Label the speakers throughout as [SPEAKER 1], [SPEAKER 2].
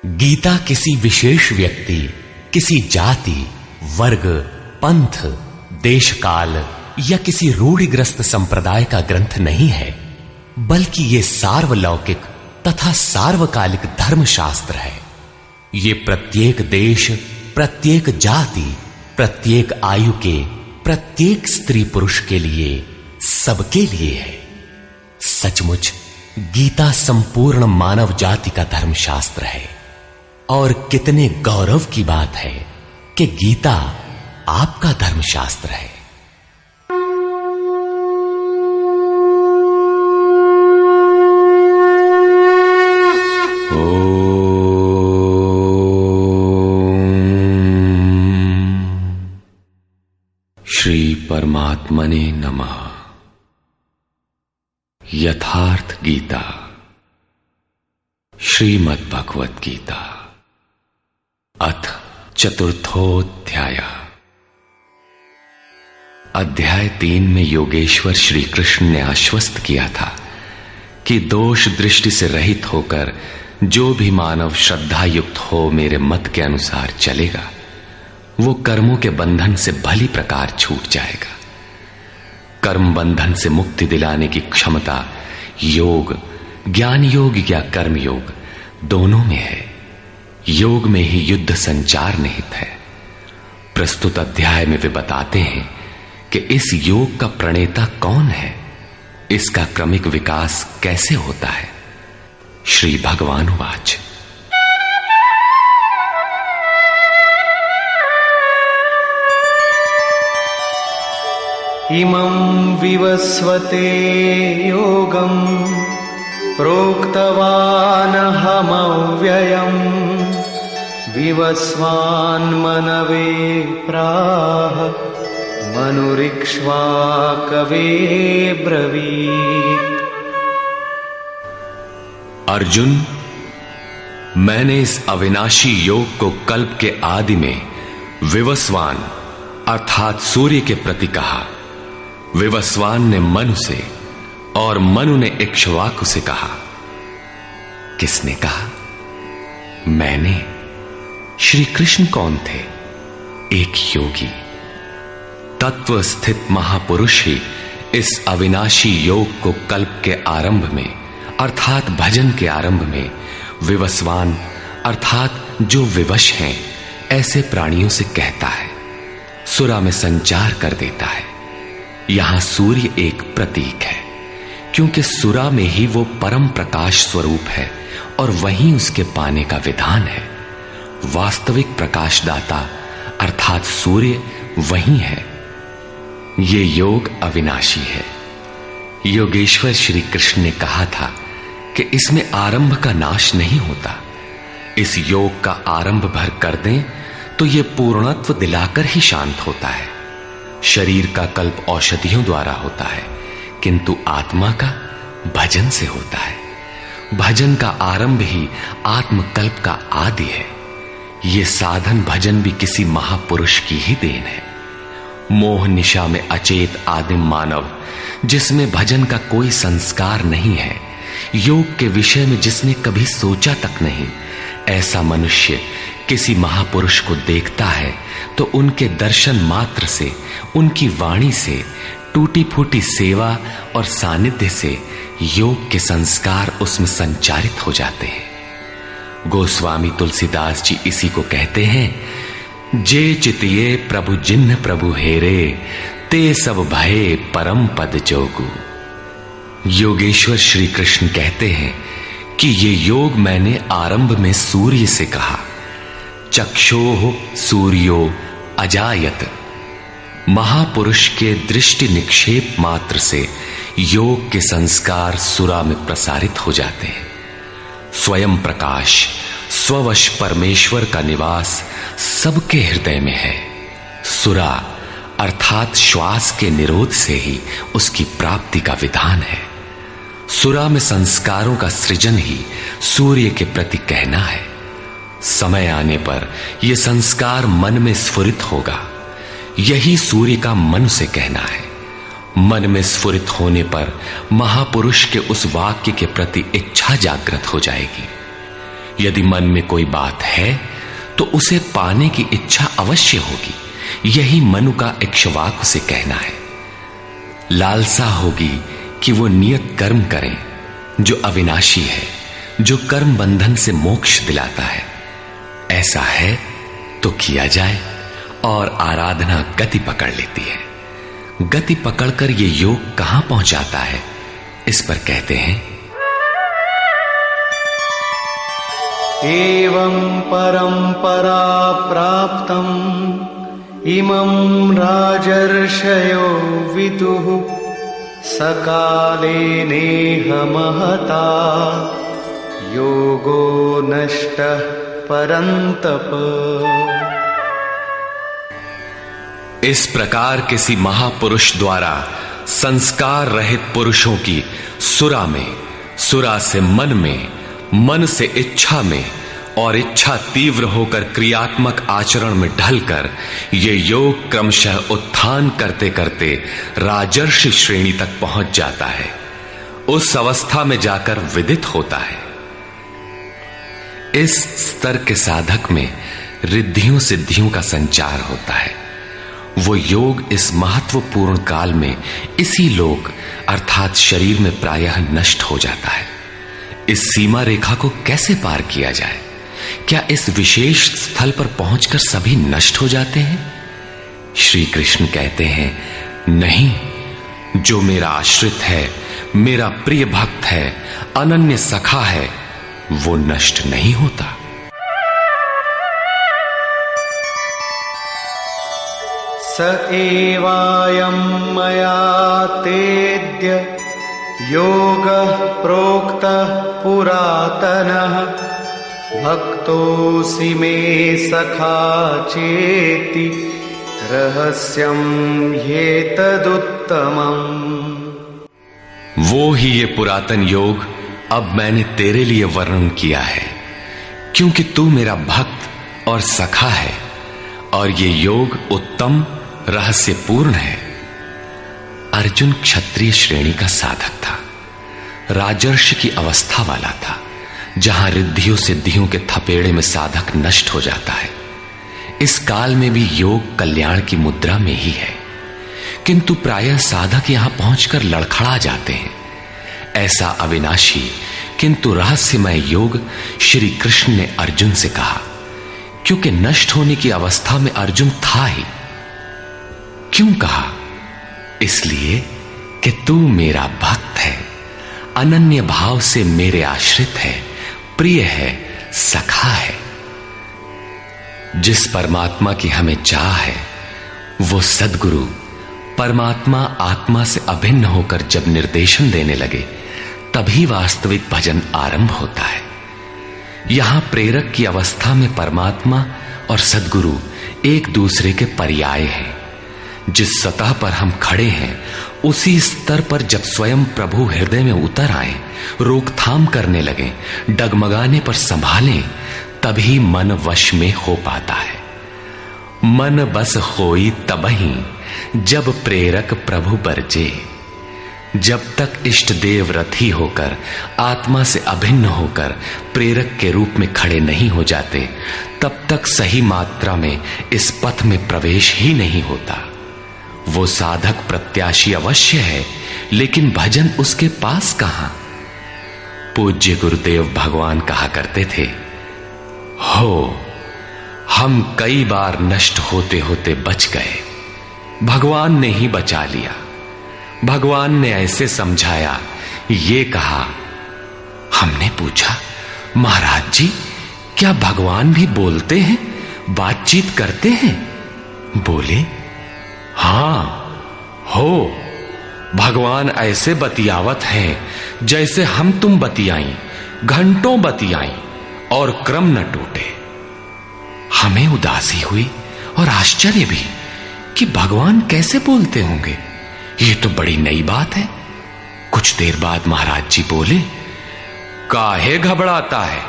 [SPEAKER 1] गीता किसी विशेष व्यक्ति, किसी जाति, वर्ग, पंथ, देश काल या किसी रूढ़िग्रस्त संप्रदाय का ग्रंथ नहीं है, बल्कि ये सार्वलौकिक तथा सार्वकालिक धर्मशास्त्र है। ये प्रत्येक देश, प्रत्येक जाति, प्रत्येक आयु के, प्रत्येक स्त्री पुरुष के लिए, सबके लिए है। सचमुच गीता संपूर्ण मानव जाति का धर्मशास्त्र है और कितने गौरव की बात है कि गीता आपका धर्मशास्त्र है।
[SPEAKER 2] श्री परमात्मने नमः। यथार्थ गीता, श्रीमद् भगवत गीता, अथ चतुर्थोऽध्याय। अध्याय 3 में योगेश्वर श्री कृष्ण ने आश्वस्त किया था कि दोष दृष्टि से रहित होकर जो भी मानव श्रद्धा युक्त हो मेरे मत के अनुसार चलेगा, वो कर्मों के बंधन से भली प्रकार छूट जाएगा। कर्म बंधन से मुक्ति दिलाने की क्षमता योग, ज्ञान योग या कर्म योग दोनों में है। योग में ही युद्ध संचार निहित है। प्रस्तुत अध्याय में वे बताते हैं कि इस योग का प्रणेता कौन है, इसका क्रमिक विकास कैसे होता है। श्री भगवान वाच।
[SPEAKER 3] इमं विवस्वते योगं प्रोक्तवान् अहमव्ययम् विवस्वान्मनवे प्राह मनुरिक्ष्वाकवे ब्रवीत्।
[SPEAKER 2] अर्जुन, मैंने इस अविनाशी योग को कल्प के आदि में विवस्वान अर्थात सूर्य के प्रति कहा। विवस्वान ने मनु से और मनु ने इक्ष्वाकु से कहा। किसने कहा? मैंने। श्री कृष्ण कौन थे? एक योगी, तत्व स्थित महापुरुष ही इस अविनाशी योग को कल्प के आरंभ में अर्थात भजन के आरंभ में विवस्वान अर्थात जो विवश हैं ऐसे प्राणियों से कहता है, सुरा में संचार कर देता है। यहां सूर्य एक प्रतीक है, क्योंकि सुरा में ही वो परम प्रकाश स्वरूप है और वहीं उसके पाने का विधान है। वास्तविक प्रकाशदाता अर्थात सूर्य वहीं है। ये योग अविनाशी है। योगेश्वर श्री कृष्ण ने कहा था कि इसमें आरंभ का नाश नहीं होता। इस योग का आरंभ भर कर दें तो ये पूर्णत्व दिलाकर ही शांत होता है। शरीर का कल्प औषधियों द्वारा होता है, किंतु आत्मा का भजन से होता है। भजन का आरंभ ही आत्मकल्प का आदि है। ये साधन भजन भी किसी महापुरुष की ही देन है। मोह निशा में अचेत आदिम मानव, जिसमें भजन का कोई संस्कार नहीं है, योग के विषय में जिसने कभी सोचा तक नहीं, ऐसा मनुष्य किसी महापुरुष को देखता है तो उनके दर्शन मात्र से, उनकी वाणी से, टूटी फूटी सेवा और सानिध्य से योग के संस्कार उसमें संचारित हो जाते हैं। गोस्वामी तुलसीदास जी इसी को कहते हैं, जे चितिये प्रभु जिन्ह प्रभु हेरे, ते सब भये परम पद जोगु। योगेश्वर श्री कृष्ण कहते हैं कि ये योग मैंने आरंभ में सूर्य से कहा। चक्षोः सूर्यो अजायत। महापुरुष के दृष्टि निक्षेप मात्र से योग के संस्कार सुरा में प्रसारित हो जाते हैं। स्वयं प्रकाश, स्ववश परमेश्वर का निवास सबके हृदय में है। सुरा अर्थात श्वास के निरोध से ही उसकी प्राप्ति का विधान है। सुरा में संस्कारों का सृजन ही सूर्य के प्रति कहना है। समय आने पर यह संस्कार मन में स्फुरित होगा। यही सूर्य का मन से कहना है। मन में स्फुरित होने पर महापुरुष के उस वाक्य के प्रति इच्छा जागृत हो जाएगी। यदि मन में कोई बात है तो उसे पाने की इच्छा अवश्य होगी। यही मनु का इक्ष्वाकु से कहना है। लालसा होगी कि वो नियत कर्म करें जो अविनाशी है, जो कर्म बंधन से मोक्ष दिलाता है। ऐसा है तो किया जाए, और आराधना गति पकड़ लेती है। गति पकड़कर ये योग कहां पहुंचाता है, इस पर कहते हैं,
[SPEAKER 3] एवं परंपरा प्राप्तम् इमं राजर्षयो विदुः सकाले नेह महता योगो नष्टः परन्तप।
[SPEAKER 2] इस प्रकार किसी महापुरुष द्वारा संस्कार रहित पुरुषों की सुरा में, सुरा से मन में, मन से इच्छा में, और इच्छा तीव्र होकर क्रियात्मक आचरण में ढलकर ये योग क्रमशः उत्थान करते करते राजर्षि श्रेणी तक पहुंच जाता है। उस अवस्था में जाकर विदित होता है। इस स्तर के साधक में रिद्धियों सिद्धियों का संचार होता है। वो योग इस महत्वपूर्ण काल में इसी लोक अर्थात शरीर में प्रायः नष्ट हो जाता है। इस सीमा रेखा को कैसे पार किया जाए? क्या इस विशेष स्थल पर पहुंचकर सभी नष्ट हो जाते हैं? श्री कृष्ण कहते हैं, नहीं, जो मेरा आश्रित है, मेरा प्रिय भक्त है, अनन्य सखा है, वो नष्ट नहीं होता।
[SPEAKER 3] स एवायं मया तेद्य योगः प्रोक्तः पुरातनः भक्तोऽसि मे सखा चेति रहस्यं ह्येतदुत्तमम्।
[SPEAKER 2] वो ही ये पुरातन योग अब मैंने तेरे लिए वर्णन किया है, क्योंकि तू मेरा भक्त और सखा है, और ये योग उत्तम रहस्यपूर्ण है। अर्जुन क्षत्रिय श्रेणी का साधक था, राजर्षि की अवस्था वाला था, जहां रिद्धियों सिद्धियों के थपेड़े में साधक नष्ट हो जाता है। इस काल में भी योग कल्याण की मुद्रा में ही है, किंतु प्रायः साधक यहां पहुंचकर लड़खड़ा जाते हैं। ऐसा अविनाशी किंतु रहस्यमय योग श्री कृष्ण ने अर्जुन से कहा, क्योंकि नष्ट होने की अवस्था में अर्जुन था ही। क्यों कहा? इसलिए कि तू मेरा भक्त है, अनन्य भाव से मेरे आश्रित है, प्रिय है, सखा है। जिस परमात्मा की हमें चाह है, वो सद्गुरु परमात्मा आत्मा से अभिन्न होकर जब निर्देशन देने लगे, तभी वास्तविक भजन आरंभ होता है। यहां प्रेरक की अवस्था में परमात्मा और सद्गुरु एक दूसरे के पर्याय हैं। जिस सतह पर हम खड़े हैं, उसी स्तर पर जब स्वयं प्रभु हृदय में उतर आए, रोकथाम करने लगे, डगमगाने पर संभालें, तभी मन वश में हो पाता है। मन बस होई तबही जब प्रेरक प्रभु बरजे। जब तक इष्ट देव रथी होकर, आत्मा से अभिन्न होकर प्रेरक के रूप में खड़े नहीं हो जाते, तब तक सही मात्रा में इस पथ में प्रवेश ही नहीं होता। वो साधक प्रत्याशी अवश्य है, लेकिन भजन उसके पास कहां? पूज्य गुरुदेव भगवान कहा करते थे, हो हम कई बार नष्ट होते होते बच गए, भगवान ने ही बचा लिया। भगवान ने ऐसे समझाया, ये कहा। हमने पूछा, महाराज जी, क्या भगवान भी बोलते हैं, बातचीत करते हैं? बोले, हां, हो, भगवान ऐसे बतियावत हैं जैसे हम तुम बतियाई, घंटों बतियाई और क्रम न टूटे। हमें उदासी हुई और आश्चर्य भी कि भगवान कैसे बोलते होंगे, ये तो बड़ी नई बात है। कुछ देर बाद महाराज जी बोले, काहे घबराता है,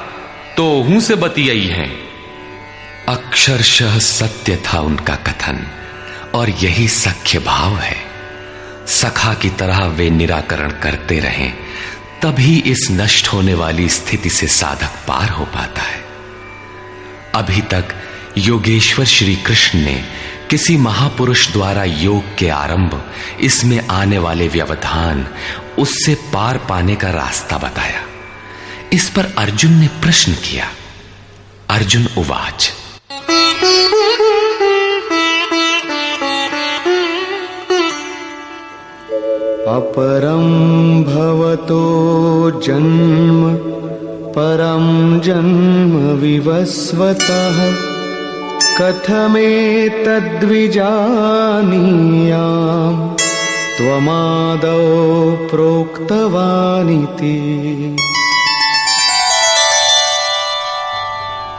[SPEAKER 2] तो हूं से बतियाई हैं। अक्षरशः सत्य था उनका कथन, और यही सख्य भाव है। सखा की तरह वे निराकरण करते रहें, तभी इस नष्ट होने वाली स्थिति से साधक पार हो पाता है। अभी तक योगेश्वर श्री कृष्ण ने किसी महापुरुष द्वारा योग के आरंभ, इसमें आने वाले व्यवधान, उससे पार पाने का रास्ता बताया। इस पर अर्जुन ने प्रश्न किया। अर्जुन उवाच,
[SPEAKER 3] अपरं भवतो जन्म परं जन्म विवस्वतः कथमेतद्विजानीयाम् त्वमादौ प्रोक्तवानिति।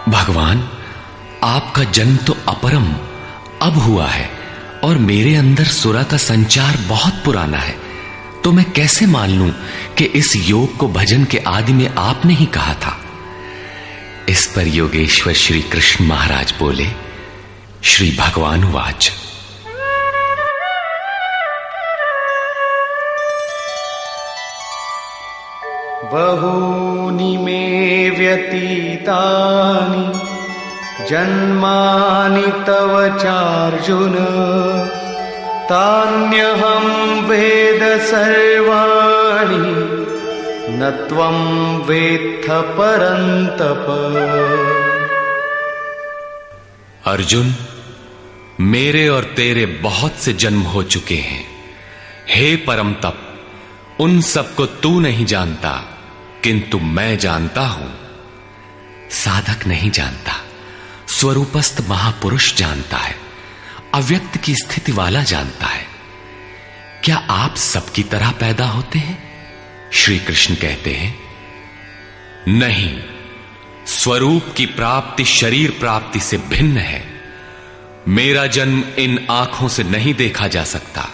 [SPEAKER 2] भगवान, आपका जन्म तो अपरम अब हुआ है और मेरे अंदर सुरा का संचार बहुत पुराना है, तो मैं कैसे मान लूं कि इस योग को भजन के आदि में आपने ही कहा था। इस पर योगेश्वर श्री कृष्ण महाराज बोले। श्री भगवान वाच,
[SPEAKER 3] बहूनि मे व्यतीतानि जन्मानि तव चार्जुन तान्यहं वेद सर्वाणि न त्वं वेत्थ परन्तप।
[SPEAKER 2] अर्जुन, मेरे और तेरे बहुत से जन्म हो चुके हैं। हे परम तप, उन सबको तू नहीं जानता, किंतु मैं जानता हूं। साधक नहीं जानता, स्वरूपस्थ महापुरुष जानता है, अव्यक्त की स्थिति वाला जानता है। क्या आप सबकी तरह पैदा होते हैं? श्री कृष्ण कहते हैं, नहीं, स्वरूप की प्राप्ति शरीर प्राप्ति से भिन्न है। मेरा जन्म इन आंखों से नहीं देखा जा सकता।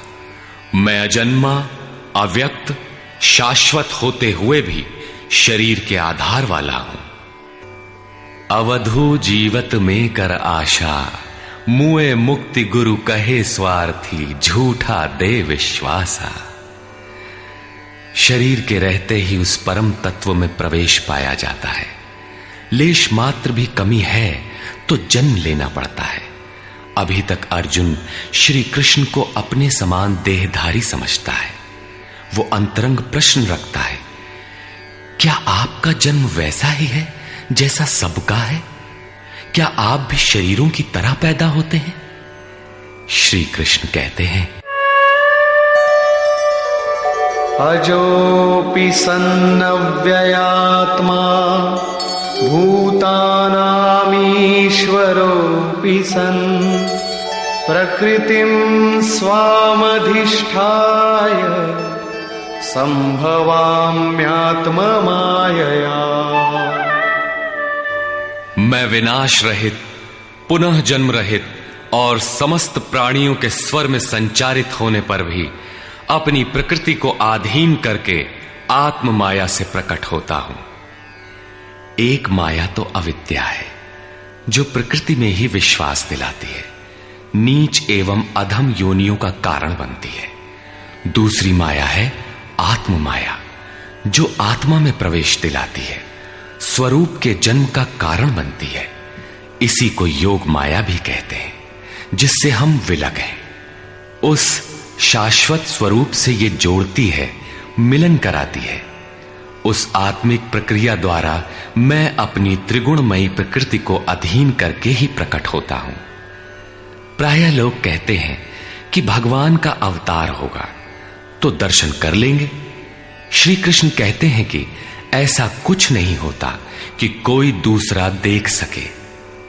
[SPEAKER 2] मैं अजन्मा, अव्यक्त, शाश्वत होते हुए भी शरीर के आधार वाला हूं। अवधू जीवत में कर आशा, मुए मुक्ति गुरु कहे स्वार्थी, झूठा दे विश्वासा। शरीर के रहते ही उस परम तत्व में प्रवेश पाया जाता है। लेश मात्र भी कमी है तो जन्म लेना पड़ता है। अभी तक अर्जुन श्री कृष्ण को अपने समान देहधारी समझता है। वो अंतरंग प्रश्न रखता है, क्या आपका जन्म वैसा ही है जैसा सबका है? क्या आप भी शरीरों की तरह पैदा होते हैं? श्री कृष्ण कहते हैं,
[SPEAKER 3] अजोपि सन्नव्ययात्मा भूतानामीश्वरोऽपि सन् प्रकृतिं स्वामधिष्ठाय संभवाम्यात्ममायया।
[SPEAKER 2] मैं विनाश रहित, पुनः जन्म रहित और समस्त प्राणियों के स्वर में संचारित होने पर भी अपनी प्रकृति को अधीन करके आत्म माया से प्रकट होता हूं। एक माया तो अविद्या है, जो प्रकृति में ही विश्वास दिलाती है, नीच एवं अधम योनियों का कारण बनती है। दूसरी माया है आत्म माया, जो आत्मा में प्रवेश दिलाती है, स्वरूप के जन्म का कारण बनती है। इसी को योग माया भी कहते हैं, जिससे हम विलग हैं। उस शाश्वत स्वरूप से ये जोड़ती है, मिलन कराती है। उस आत्मिक प्रक्रिया द्वारा मैं अपनी त्रिगुणमयी प्रकृति को अधीन करके ही प्रकट होता हूं। प्रायः लोग कहते हैं कि भगवान का अवतार होगा तो दर्शन कर लेंगे। श्री कृष्ण कहते हैं कि ऐसा कुछ नहीं होता कि कोई दूसरा देख सके।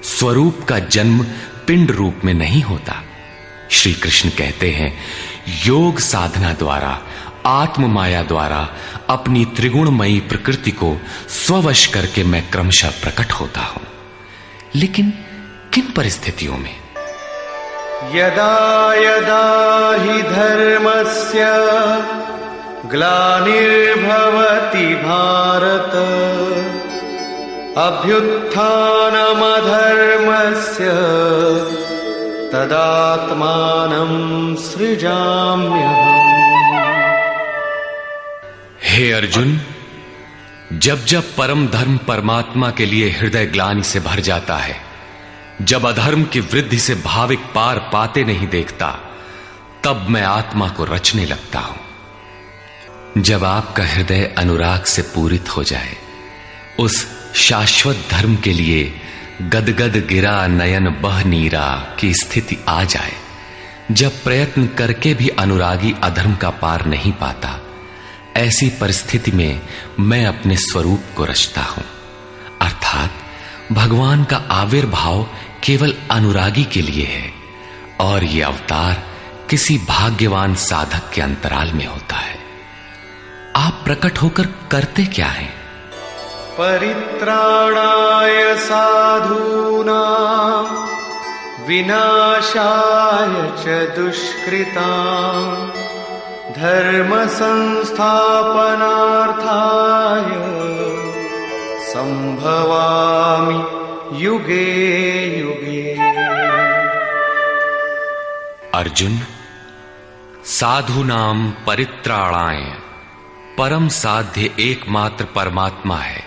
[SPEAKER 2] स्वरूप का जन्म पिंड रूप में नहीं होता। श्री कृष्ण कहते हैं, योग साधना द्वारा, आत्म माया द्वारा अपनी त्रिगुणमयी प्रकृति को स्ववश करके मैं क्रमशः प्रकट होता हूं। लेकिन किन परिस्थितियों में?
[SPEAKER 3] यदा यदा हि धर्मस्य ग्लानिर्भवति भारत अभ्युत्थानमधर्मस्य तदात्मानं सृजाम्यहम्।
[SPEAKER 2] हे अर्जुन, जब जब परम धर्म परमात्मा के लिए हृदय ग्लानि से भर जाता है, जब अधर्म की वृद्धि से भाविक पार पाते नहीं देखता, तब मैं आत्मा को रचने लगता हूं। जब आपका हृदय अनुराग से पूरित हो जाए, उस शाश्वत धर्म के लिए गदगद गिरा नयन बह नीरा की स्थिति आ जाए, जब प्रयत्न करके भी अनुरागी अधर्म का पार नहीं पाता, ऐसी परिस्थिति में मैं अपने स्वरूप को रचता हूं। अर्थात भगवान का आविर्भाव केवल अनुरागी के लिए है और यह अवतार किसी भाग्यवान साधक के अंतराल में होता है। आप प्रकट होकर करते क्या हैं?
[SPEAKER 3] परित्राणाय साधूनां विनाशाय च दुष्कृतां धर्म संस्थापनार्थाय संभवामि युगे युगे।
[SPEAKER 2] अर्जुन, साधूनां परित्राणाय परम साध्य एकमात्र परमात्मा है,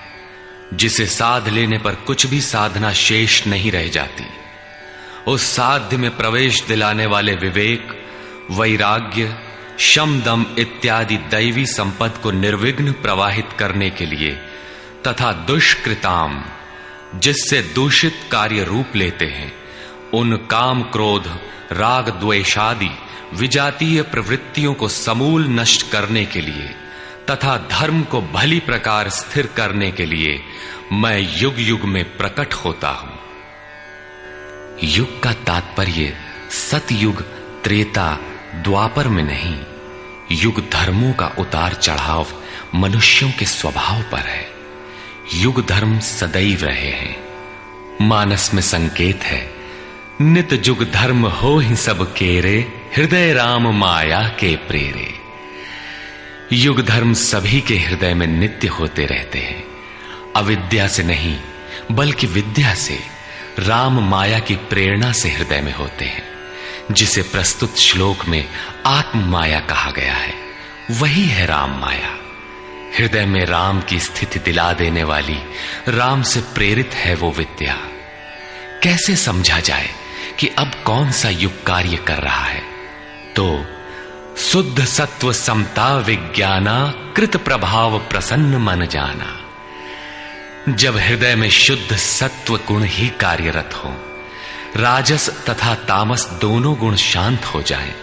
[SPEAKER 2] जिसे साध लेने पर कुछ भी साधना शेष नहीं रह जाती। उस साध्य में प्रवेश दिलाने वाले विवेक, वैराग्य, शम दम इत्यादि दैवी संपद को निर्विघ्न प्रवाहित करने के लिए तथा दुष्कृताम, जिससे दूषित कार्य रूप लेते हैं, उन काम क्रोध राग द्वेषादि विजातीय प्रवृत्तियों को समूल नष्ट करने के लिए तथा धर्म को भली प्रकार स्थिर करने के लिए मैं युग युग में प्रकट होता हूं। युग का तात्पर्य सतयुग, त्रेता, द्वापर में नहीं। युग धर्मों का उतार चढ़ाव मनुष्यों के स्वभाव पर है। युग धर्म सदैव रहे हैं। मानस में संकेत है, नित जुग धर्म हो ही सब केरे, हृदय राम माया के प्रेरे। युग धर्म सभी के हृदय में नित्य होते रहते हैं। अविद्या से नहीं बल्कि विद्या से, राम माया की प्रेरणा से हृदय में होते हैं, जिसे प्रस्तुत श्लोक में आत्म माया कहा गया है। वही है राम माया। हृदय में राम की स्थिति दिला देने वाली, राम से प्रेरित है वो विद्या। कैसे समझा जाए कि अब कौन सा युग कार्य कर रहा है? तो शुद्ध सत्व समता विज्ञाना, कृत प्रभाव प्रसन्न मन जाना। जब हृदय में शुद्ध सत्व गुण ही कार्यरत हो, राजस तथा तामस दोनों गुण शांत हो जाएं,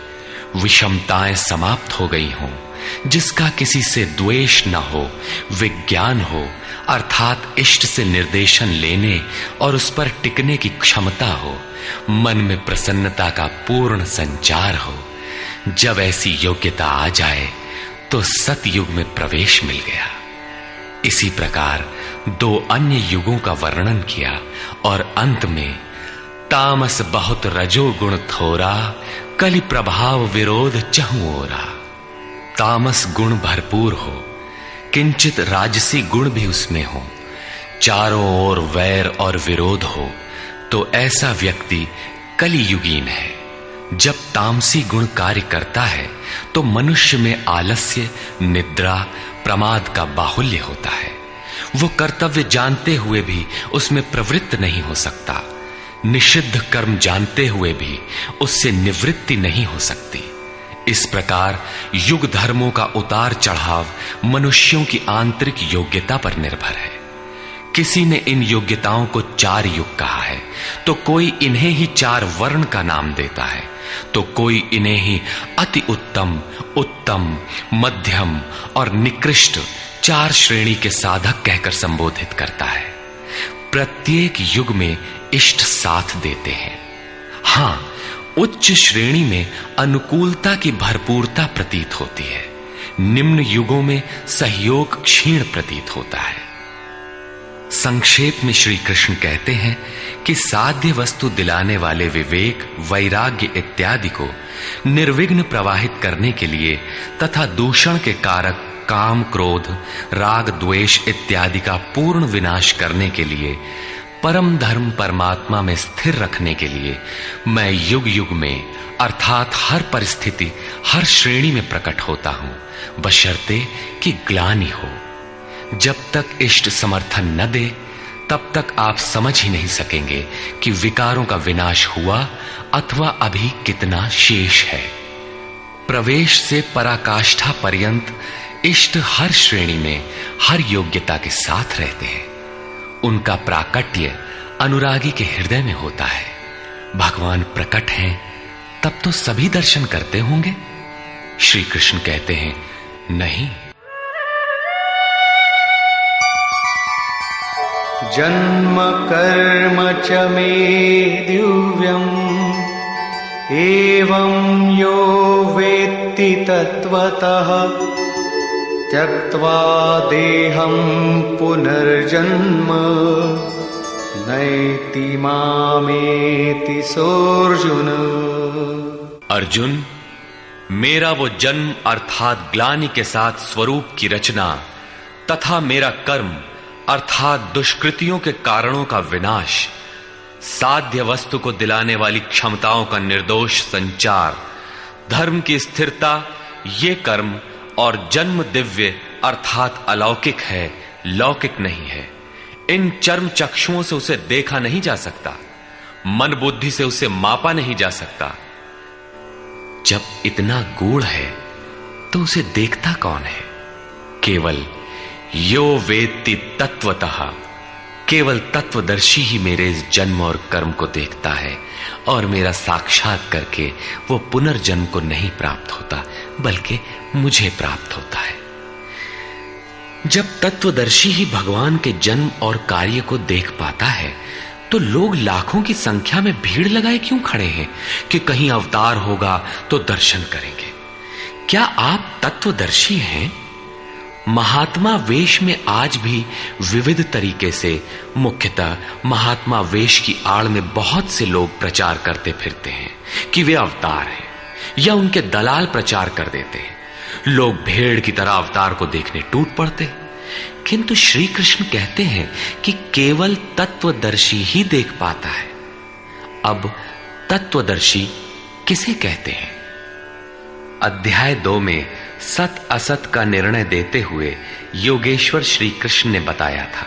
[SPEAKER 2] विषमताएं समाप्त हो गई हों, जिसका किसी से द्वेष न हो, विज्ञान हो, अर्थात इष्ट से निर्देशन लेने और उस पर टिकने की क्षमता हो, मन में प्रसन्नता का पूर्ण संचार हो, जब ऐसी योग्यता आ जाए तो सतयुग में प्रवेश मिल गया। इसी प्रकार दो अन्य युगों का वर्णन किया और अंत में तामस बहुत रजो गुण थोरा, कलि प्रभाव विरोध चहु ओरा। तामस गुण भरपूर हो, किंचित राजसी गुण भी उसमें हो, चारों ओर वैर और विरोध हो, तो ऐसा व्यक्ति कलियुगीन है। जब तामसी गुण कार्य करता है तो मनुष्य में आलस्य, निद्रा, प्रमाद का बाहुल्य होता है। वो कर्तव्य जानते हुए भी उसमें प्रवृत्त नहीं हो सकता, निषिद्ध कर्म जानते हुए भी उससे निवृत्ति नहीं हो सकती। इस प्रकार युग धर्मों का उतार चढ़ाव मनुष्यों की आंतरिक योग्यता पर निर्भर है। किसी ने इन योग्यताओं को 4 युग कहा है, तो कोई इन्हें ही 4 वर्ण का नाम देता है, तो कोई इन्हें ही अति उत्तम, उत्तम, मध्यम और निकृष्ट 4 श्रेणी के साधक कहकर संबोधित करता है। प्रत्येक युग में इष्ट साथ देते हैं। हां, उच्च श्रेणी में अनुकूलता की भरपूरता प्रतीत होती है, निम्न युगों में सहयोग क्षीण प्रतीत होता है। संक्षेप में श्री कृष्ण कहते हैं कि साध्य वस्तु दिलाने वाले विवेक, वैराग्य इत्यादि को निर्विघ्न प्रवाहित करने के लिए तथा दूषण के कारक काम, क्रोध, राग, द्वेष इत्यादि का पूर्ण विनाश करने के लिए, परम धर्म परमात्मा में स्थिर रखने के लिए मैं युग युग में अर्थात हर परिस्थिति, हर श्रेणी में प्रकट होता हूं, बशर्ते कि ग्लानि हो। जब तक इष्ट समर्थन न दे तब तक आप समझ ही नहीं सकेंगे कि विकारों का विनाश हुआ अथवा अभी कितना शेष है। प्रवेश से पराकाष्ठा पर्यंत इष्ट हर श्रेणी में हर योग्यता के साथ रहते हैं। उनका प्राकट्य अनुरागी के हृदय में होता है। भगवान प्रकट हैं तब तो सभी दर्शन करते होंगे। श्री कृष्ण कहते हैं, नहीं।
[SPEAKER 3] जन्म कर्म च मे दिव्यम् एवं यो वेत्ति तत्वतः त्यक्त्वा देहं पुनर्जन्म नैति मामेति सोऽर्जुन।
[SPEAKER 2] अर्जुन, मेरा वो जन्म अर्थात ग्लानि के साथ स्वरूप की रचना तथा मेरा कर्म अर्थात दुष्कृतियों के कारणों का विनाश, साध्य वस्तु को दिलाने वाली क्षमताओं का निर्दोष संचार, धर्म की स्थिरता, ये कर्म और जन्म दिव्य अर्थात अलौकिक है, लौकिक नहीं है। इन चर्म चक्षुओं से उसे देखा नहीं जा सकता, मन बुद्धि से उसे मापा नहीं जा सकता। जब इतना गूढ़ है तो उसे देखता कौन है? केवल यो वेत्ति तत्वतः, केवल तत्वदर्शी ही मेरे इस जन्म और कर्म को देखता है और मेरा साक्षात करके वो पुनर्जन्म को नहीं प्राप्त होता बल्कि मुझे प्राप्त होता है। जब तत्वदर्शी ही भगवान के जन्म और कार्य को देख पाता है तो लोग लाखों की संख्या में भीड़ लगाए क्यों खड़े हैं कि कहीं अवतार होगा तो दर्शन करेंगे? क्या आप तत्वदर्शी हैं? महात्मा वेश में आज भी विविध तरीके से, मुख्यतः महात्मा वेश की आड़ में बहुत से लोग प्रचार करते फिरते हैं कि वे अवतार हैं, या उनके दलाल प्रचार कर देते हैं। लोग भेड़ की तरह अवतार को देखने टूट पड़ते हैं। किंतु श्री कृष्ण कहते हैं कि केवल तत्वदर्शी ही देख पाता है। अब तत्वदर्शी किसे कहते हैं? अध्याय 2 में सत असत का निर्णय देते हुए योगेश्वर श्री कृष्ण ने बताया था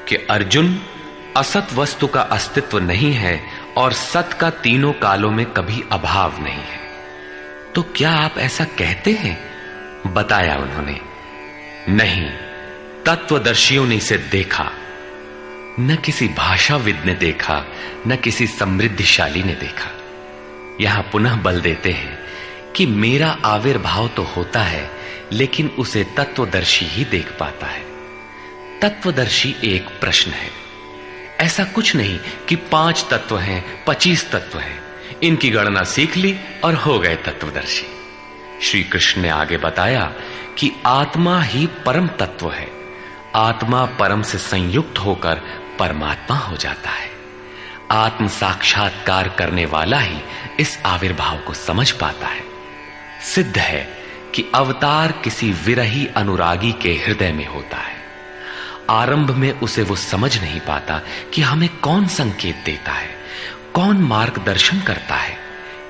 [SPEAKER 2] कि अर्जुन, असत वस्तु का अस्तित्व नहीं है और सत का तीनों कालों में कभी अभाव नहीं है। तो क्या आप ऐसा कहते हैं? बताया उन्होंने, नहीं, तत्वदर्शियों ने इसे देखा। न किसी भाषाविद ने देखा, न किसी समृद्धिशाली ने देखा। यहां पुनः बल देते हैं कि मेरा आविर्भाव तो होता है लेकिन उसे तत्वदर्शी ही देख पाता है। तत्वदर्शी एक प्रश्न है। ऐसा कुछ नहीं कि 5 तत्व हैं, 25 तत्व हैं, इनकी गणना सीख ली और हो गए तत्वदर्शी। श्री कृष्ण ने आगे बताया कि आत्मा ही परम तत्व है। आत्मा परम से संयुक्त होकर परमात्मा हो जाता है। आत्म साक्षात्कार करने वाला ही इस आविर्भाव को समझ पाता है। सिद्ध है कि अवतार किसी विरही अनुरागी के हृदय में होता है। आरंभ में उसे वो समझ नहीं पाता कि हमें कौन संकेत देता है, कौन मार्गदर्शन करता है,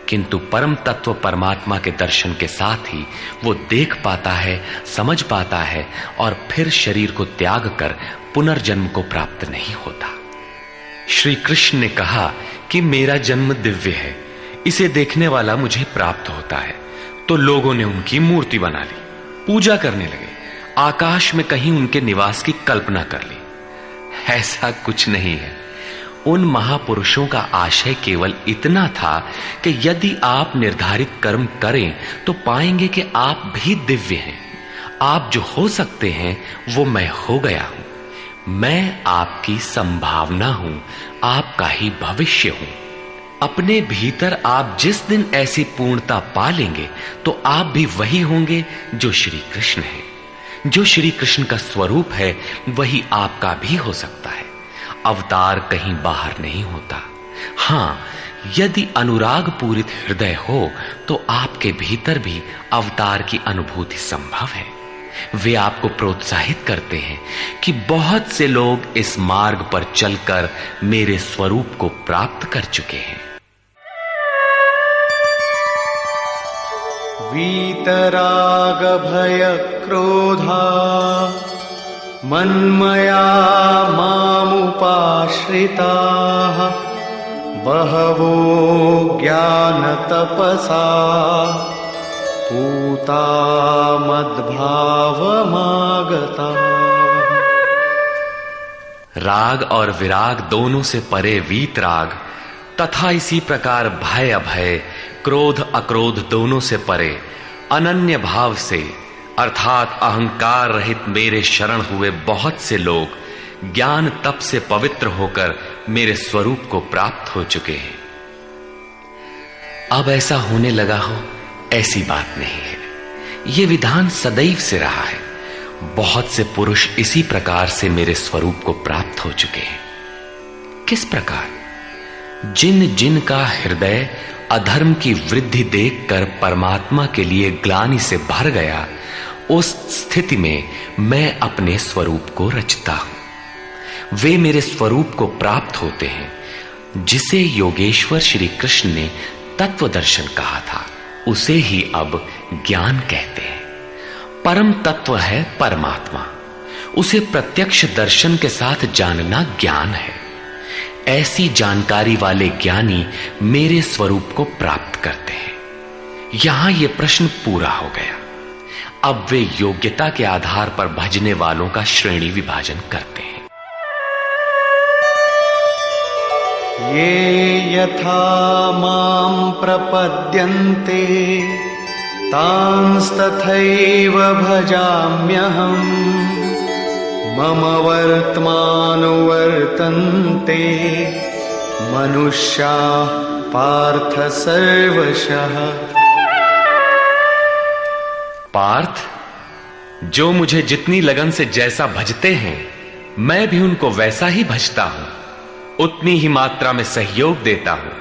[SPEAKER 2] किंतु परम तत्व परमात्मा के दर्शन के साथ ही वो देख पाता है, समझ पाता है और फिर शरीर को त्याग कर पुनर्जन्म को प्राप्त नहीं होता। श्री कृष्ण ने कहा कि मेरा जन्म दिव्य है, इसे देखने वाला मुझे प्राप्त होता है। तो लोगों ने उनकी मूर्ति बना ली, पूजा करने लगे, आकाश में कहीं उनके निवास की कल्पना कर ली। ऐसा कुछ नहीं है। उन महापुरुषों का आशय केवल इतना था कि यदि आप निर्धारित कर्म करें तो पाएंगे कि आप भी दिव्य हैं। आप जो हो सकते हैं वो मैं हो गया हूं। मैं आपकी संभावना हूं, आपका ही भविष्य हूं। अपने भीतर आप जिस दिन ऐसी पूर्णता पा लेंगे तो आप भी वही होंगे जो श्री कृष्ण है। जो श्री कृष्ण का स्वरूप है वही आपका भी हो सकता है। अवतार कहीं बाहर नहीं होता। हां, यदि अनुराग पूरित हृदय हो तो आपके भीतर भी अवतार की अनुभूति संभव है। वे आपको प्रोत्साहित करते हैं कि बहुत से लोग इस मार्ग पर चलकर मेरे स्वरूप को प्राप्त कर चुके हैं।
[SPEAKER 3] वीतराग भय क्रोधा मन्मया मामुपाश्रिताः बहवो ज्ञानतपसा पूता मद्भावमागता।
[SPEAKER 2] राग और विराग दोनों से परे वीतराग तथा इसी प्रकार भय अभय, क्रोध अक्रोध दोनों से परे अनन्य भाव से अर्थात अहंकार रहित मेरे शरण हुए बहुत से लोग ज्ञान तप से पवित्र होकर मेरे स्वरूप को प्राप्त हो चुके हैं। अब ऐसा होने लगा हो ऐसी बात नहीं है, यह विधान सदैव से रहा है। बहुत से पुरुष इसी प्रकार से मेरे स्वरूप को प्राप्त हो चुके हैं। किस प्रकार? जिन जिन का हृदय अधर्म की वृद्धि देखकर परमात्मा के लिए ग्लानि से भर गया, उस स्थिति में मैं अपने स्वरूप को रचता हूं। वे मेरे स्वरूप को प्राप्त होते हैं, जिसे योगेश्वर श्री कृष्ण ने तत्व दर्शन कहा था, उसे ही अब ज्ञान कहते हैं। परम तत्व है परमात्मा, उसे प्रत्यक्ष दर्शन के साथ जानना ज्ञान है। ऐसी जानकारी वाले ज्ञानी मेरे स्वरूप को प्राप्त करते हैं। यहां यह प्रश्न पूरा हो गया। अब वे योग्यता के आधार पर भजने वालों का श्रेणी विभाजन करते हैं।
[SPEAKER 3] ये यथा मां प्रपद्यन्ते तांस्तथैव भजाम्यहम् मम वर्त्मानुवर्तन्ते मनुष्याः पार्थ सर्वशः।
[SPEAKER 2] पार्थ, जो मुझे जितनी लगन से जैसा भजते हैं, मैं भी उनको वैसा ही भजता हूं, उतनी ही मात्रा में सहयोग देता हूं।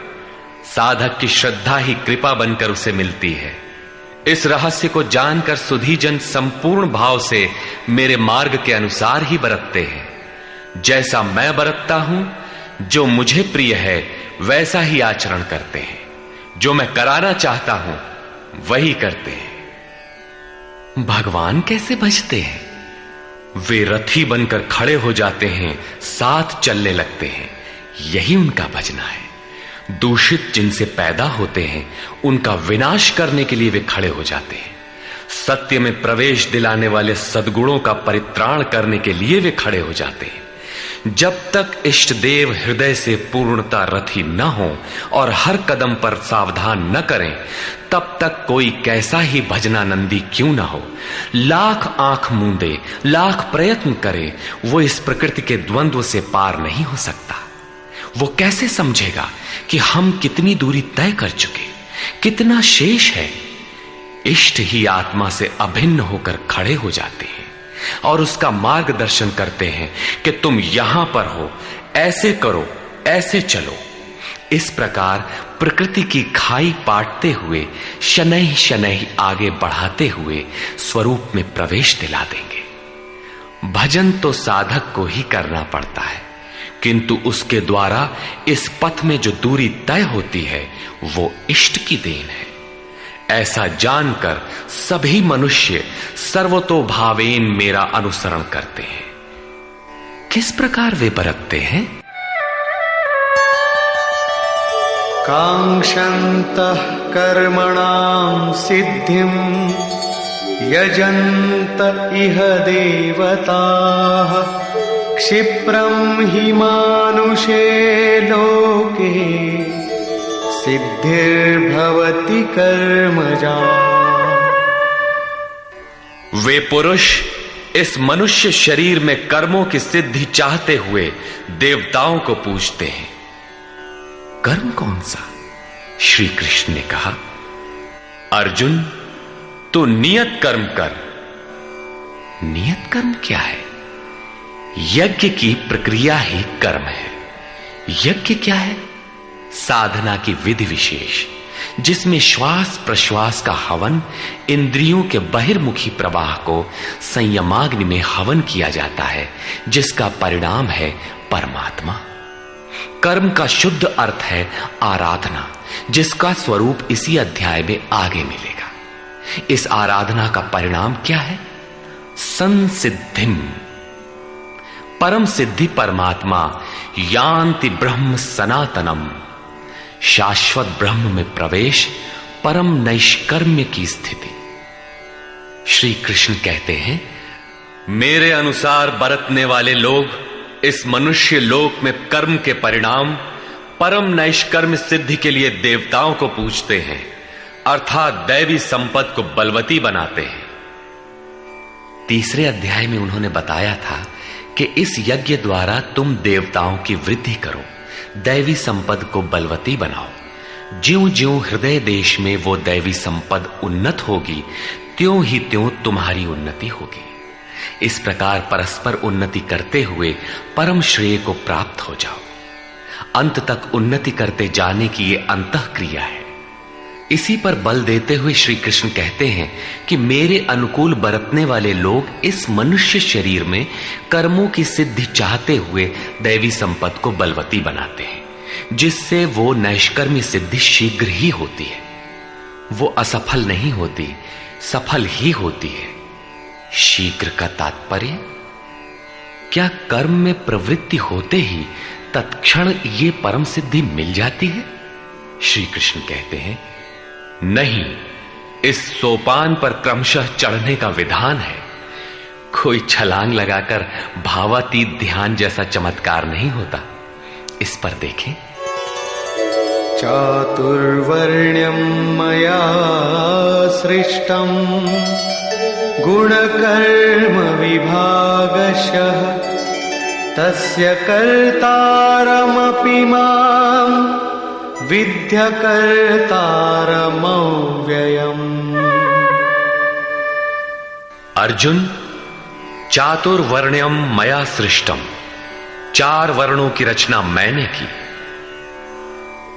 [SPEAKER 2] साधक की श्रद्धा ही कृपा बनकर उसे मिलती है। इस रहस्य को जानकर सुधीजन संपूर्ण भाव से मेरे मार्ग के अनुसार ही बरतते हैं। जैसा मैं बरतता हूं, जो मुझे प्रिय है वैसा ही आचरण करते हैं। जो मैं कराना चाहता हूं वही करते हैं। भगवान कैसे भजते हैं? वे रथी बनकर खड़े हो जाते हैं, साथ चलने लगते हैं, यही उनका भजना है। दूषित जिनसे पैदा होते हैं, उनका विनाश करने के लिए वे खड़े हो जाते हैं। सत्य में प्रवेश दिलाने वाले सद्गुणों का परित्राण करने के लिए वे खड़े हो जाते हैं। जब तक इष्ट देव हृदय से पूर्णता रथी न हो और हर कदम पर सावधान न करें, तब तक कोई कैसा ही भजनानंदी क्यों न हो, लाख आंख मूंदे, लाख प्रयत्न करे, वो इस प्रकृति के द्वंद्व से पार नहीं हो सकता। वो कैसे समझेगा कि हम कितनी दूरी तय कर चुके, कितना शेष है। इष्ट ही आत्मा से अभिन्न होकर खड़े हो जाते हैं और उसका मार्गदर्शन करते हैं कि तुम यहां पर हो, ऐसे करो, ऐसे चलो। इस प्रकार प्रकृति की खाई पाटते हुए शनैः शनैः आगे बढ़ाते हुए स्वरूप में प्रवेश दिला देंगे। भजन तो साधक को ही करना पड़ता है, किंतु उसके द्वारा इस पथ में जो दूरी तय होती है वो इष्ट की देन है। ऐसा जानकर सभी मनुष्य सर्वतोभावेन मेरा अनुसरण करते हैं। किस प्रकार वे बरतते हैं?
[SPEAKER 3] कांक्षन्तः कर्मणां सिद्धिं यजन्त इह देवताः क्षिप्रं हि मानुषे लोके सिद्धिर्भवति कर्मजा।
[SPEAKER 2] वे पुरुष इस मनुष्य शरीर में कर्मों की सिद्धि चाहते हुए देवताओं को पूजते हैं। कर्म कौन सा? श्री कृष्ण ने कहा, अर्जुन तू नियत कर्म कर। नियत कर्म क्या है? यज्ञ की प्रक्रिया ही कर्म है। यज्ञ क्या है? साधना की विधि विशेष, जिसमें श्वास प्रश्वास का हवन, इंद्रियों के बहिर्मुखी प्रवाह को संयमाग्नि में हवन किया जाता है, जिसका परिणाम है परमात्मा। कर्म का शुद्ध अर्थ है आराधना, जिसका स्वरूप इसी अध्याय में आगे मिलेगा। इस आराधना का परिणाम क्या है? संसिद्धिम,
[SPEAKER 1] परम सिद्धि परमात्मा यान्ति ब्रह्म सनातनम, शाश्वत ब्रह्म में प्रवेश, परम नैष्कर्म्य की स्थिति। श्री कृष्ण कहते हैं,
[SPEAKER 2] मेरे अनुसार बरतने वाले लोग इस मनुष्य लोक में कर्म के परिणाम परम नैष्कर्म्य सिद्धि के लिए देवताओं को पूजते हैं, अर्थात दैवी संपद को बलवती बनाते हैं।
[SPEAKER 1] तीसरे अध्याय में उन्होंने बताया था कि इस यज्ञ द्वारा तुम देवताओं की वृद्धि करो, दैवी संपद को बलवती बनाओ। ज्यों ज्यों हृदय देश में वो दैवी संपद उन्नत होगी, त्यों ही त्यों तुम्हारी उन्नति होगी। इस प्रकार परस्पर उन्नति करते हुए परम श्रेय को प्राप्त हो जाओ। अंत तक उन्नति करते जाने की ये अंतः क्रिया है। इसी पर बल देते हुए श्री कृष्ण कहते हैं कि मेरे अनुकूल बरतने वाले लोग इस मनुष्य शरीर में कर्मों की सिद्धि चाहते हुए दैवी संपद को बलवती बनाते हैं, जिससे वो नैष्कर्म्य सिद्धि शीघ्र ही होती है। वो असफल नहीं होती, सफल ही होती है। शीघ्र का तात्पर्य, क्या कर्म में प्रवृत्ति होते ही तत्क्षण ये परम सिद्धि मिल जाती है? श्री कृष्ण कहते हैं,
[SPEAKER 2] नहीं, इस सोपान पर क्रमशः चढ़ने का विधान है।
[SPEAKER 1] कोई छलांग लगाकर भावातीत ध्यान जैसा चमत्कार नहीं होता। इस पर देखें,
[SPEAKER 3] चातुर्वर्ण्यं मया सृष्टं गुणकर्म विभागशः तस्य कर्तारमपि मां विद्य कर्तारमव्ययम्।
[SPEAKER 2] अर्जुन, चातुर्वर्ण्यम मया सृष्टम, 4 वर्णों की रचना मैंने की।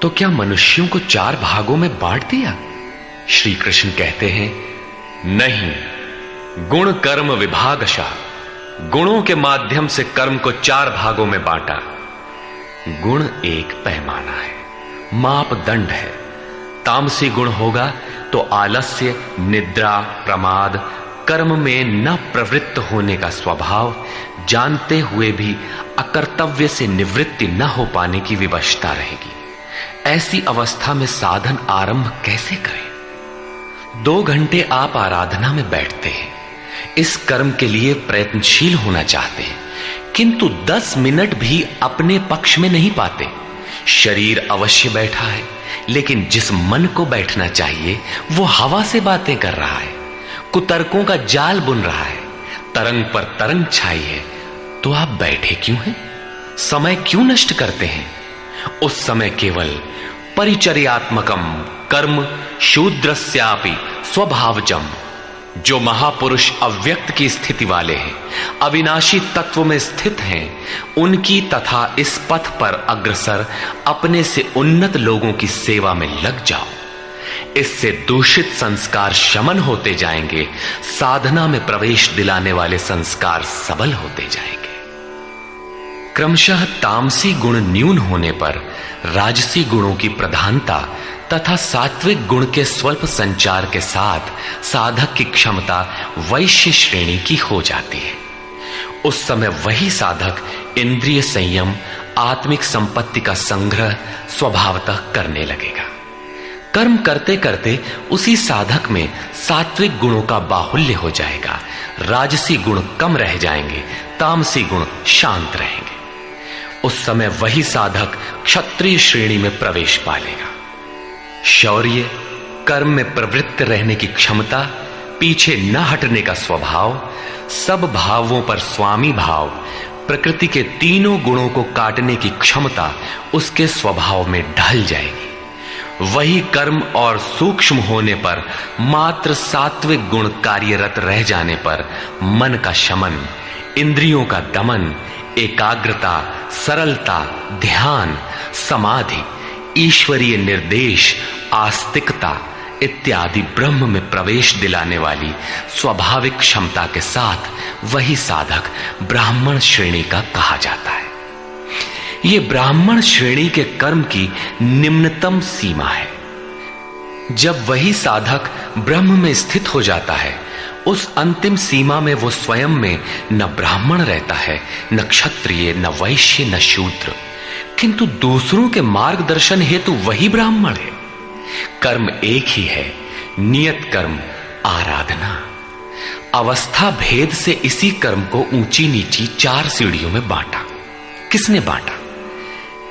[SPEAKER 1] तो क्या मनुष्यों को 4 भागों में बांट दिया? श्री कृष्ण कहते हैं,
[SPEAKER 2] नहीं, गुण कर्म विभागशः, गुणों के माध्यम से कर्म को 4 भागों में बांटा।
[SPEAKER 1] गुण एक पैमाना है, मापदंड है। तामसी गुण होगा तो आलस्य, निद्रा, प्रमाद, कर्म में न प्रवृत्त होने का स्वभाव, जानते हुए भी अकर्तव्य से निवृत्ति न हो पाने की विवशता रहेगी। ऐसी अवस्था में साधन आरंभ कैसे करें? 2 घंटे आप आराधना में बैठते हैं, इस कर्म के लिए प्रयत्नशील होना चाहते हैं, किंतु 10 मिनट भी अपने पक्ष में नहीं पाते। शरीर अवश्य बैठा है, लेकिन जिस मन को बैठना चाहिए वो हवा से बातें कर रहा है, कुतर्कों का जाल बुन रहा है, तरंग पर तरंग छाई है। तो आप बैठे क्यों हैं? समय क्यों नष्ट करते हैं? उस समय केवल परिचर्यात्मकम कर्म शूद्रस्यापि स्वभावजम, जो महापुरुष अव्यक्त की स्थिति वाले हैं, अविनाशी तत्व में स्थित हैं, उनकी तथा इस पथ पर अग्रसर अपने से उन्नत लोगों की सेवा में लग जाओ। इससे दूषित संस्कार शमन होते जाएंगे, साधना में प्रवेश दिलाने वाले संस्कार सबल होते जाएंगे। क्रमशः तामसी गुण न्यून होने पर राजसी गुणों की प्रधानता तथा सात्विक गुण के स्वल्प संचार के साथ साधक की क्षमता वैश्य श्रेणी की हो जाती है। उस समय वही साधक इंद्रिय संयम, आत्मिक संपत्ति का संग्रह स्वभावतः करने लगेगा। कर्म करते करते उसी साधक में सात्विक गुणों का बाहुल्य हो जाएगा, राजसी गुण कम रह जाएंगे, तामसी गुण शांत रहेंगे। उस समय वही साधक क्षत्रिय श्रेणी में प्रवेश पालेगा। शौर्य, कर्म में प्रवृत्त रहने की क्षमता, पीछे न हटने का स्वभाव, सब भावों पर स्वामी भाव, प्रकृति के तीनों गुणों को काटने की क्षमता उसके स्वभाव में ढल जाएगी। वही कर्म और सूक्ष्म होने पर मात्र सात्विक गुण कार्यरत रह जाने पर मन का शमन, इंद्रियों का दमन, एकाग्रता, सरलता, ध्यान, समाधि, ईश्वरीय निर्देश, आस्तिकता इत्यादि ब्रह्म में प्रवेश दिलाने वाली स्वाभाविक क्षमता के साथ वही साधक ब्राह्मण श्रेणी का कहा जाता है। ये ब्राह्मण श्रेणी के कर्म की निम्नतम सीमा है। जब वही साधक ब्रह्म में स्थित हो जाता है,
[SPEAKER 2] उस अंतिम सीमा में वो स्वयं में न ब्राह्मण रहता है, न क्षत्रिय, न वैश्य, न शूद्र, किंतु दूसरों के मार्गदर्शन हेतु वही ब्राह्मण है। कर्म एक ही है, नियत कर्म आराधना। अवस्था भेद से इसी कर्म को ऊंची नीची 4 सीढ़ियों में बांटा। किसने बांटा?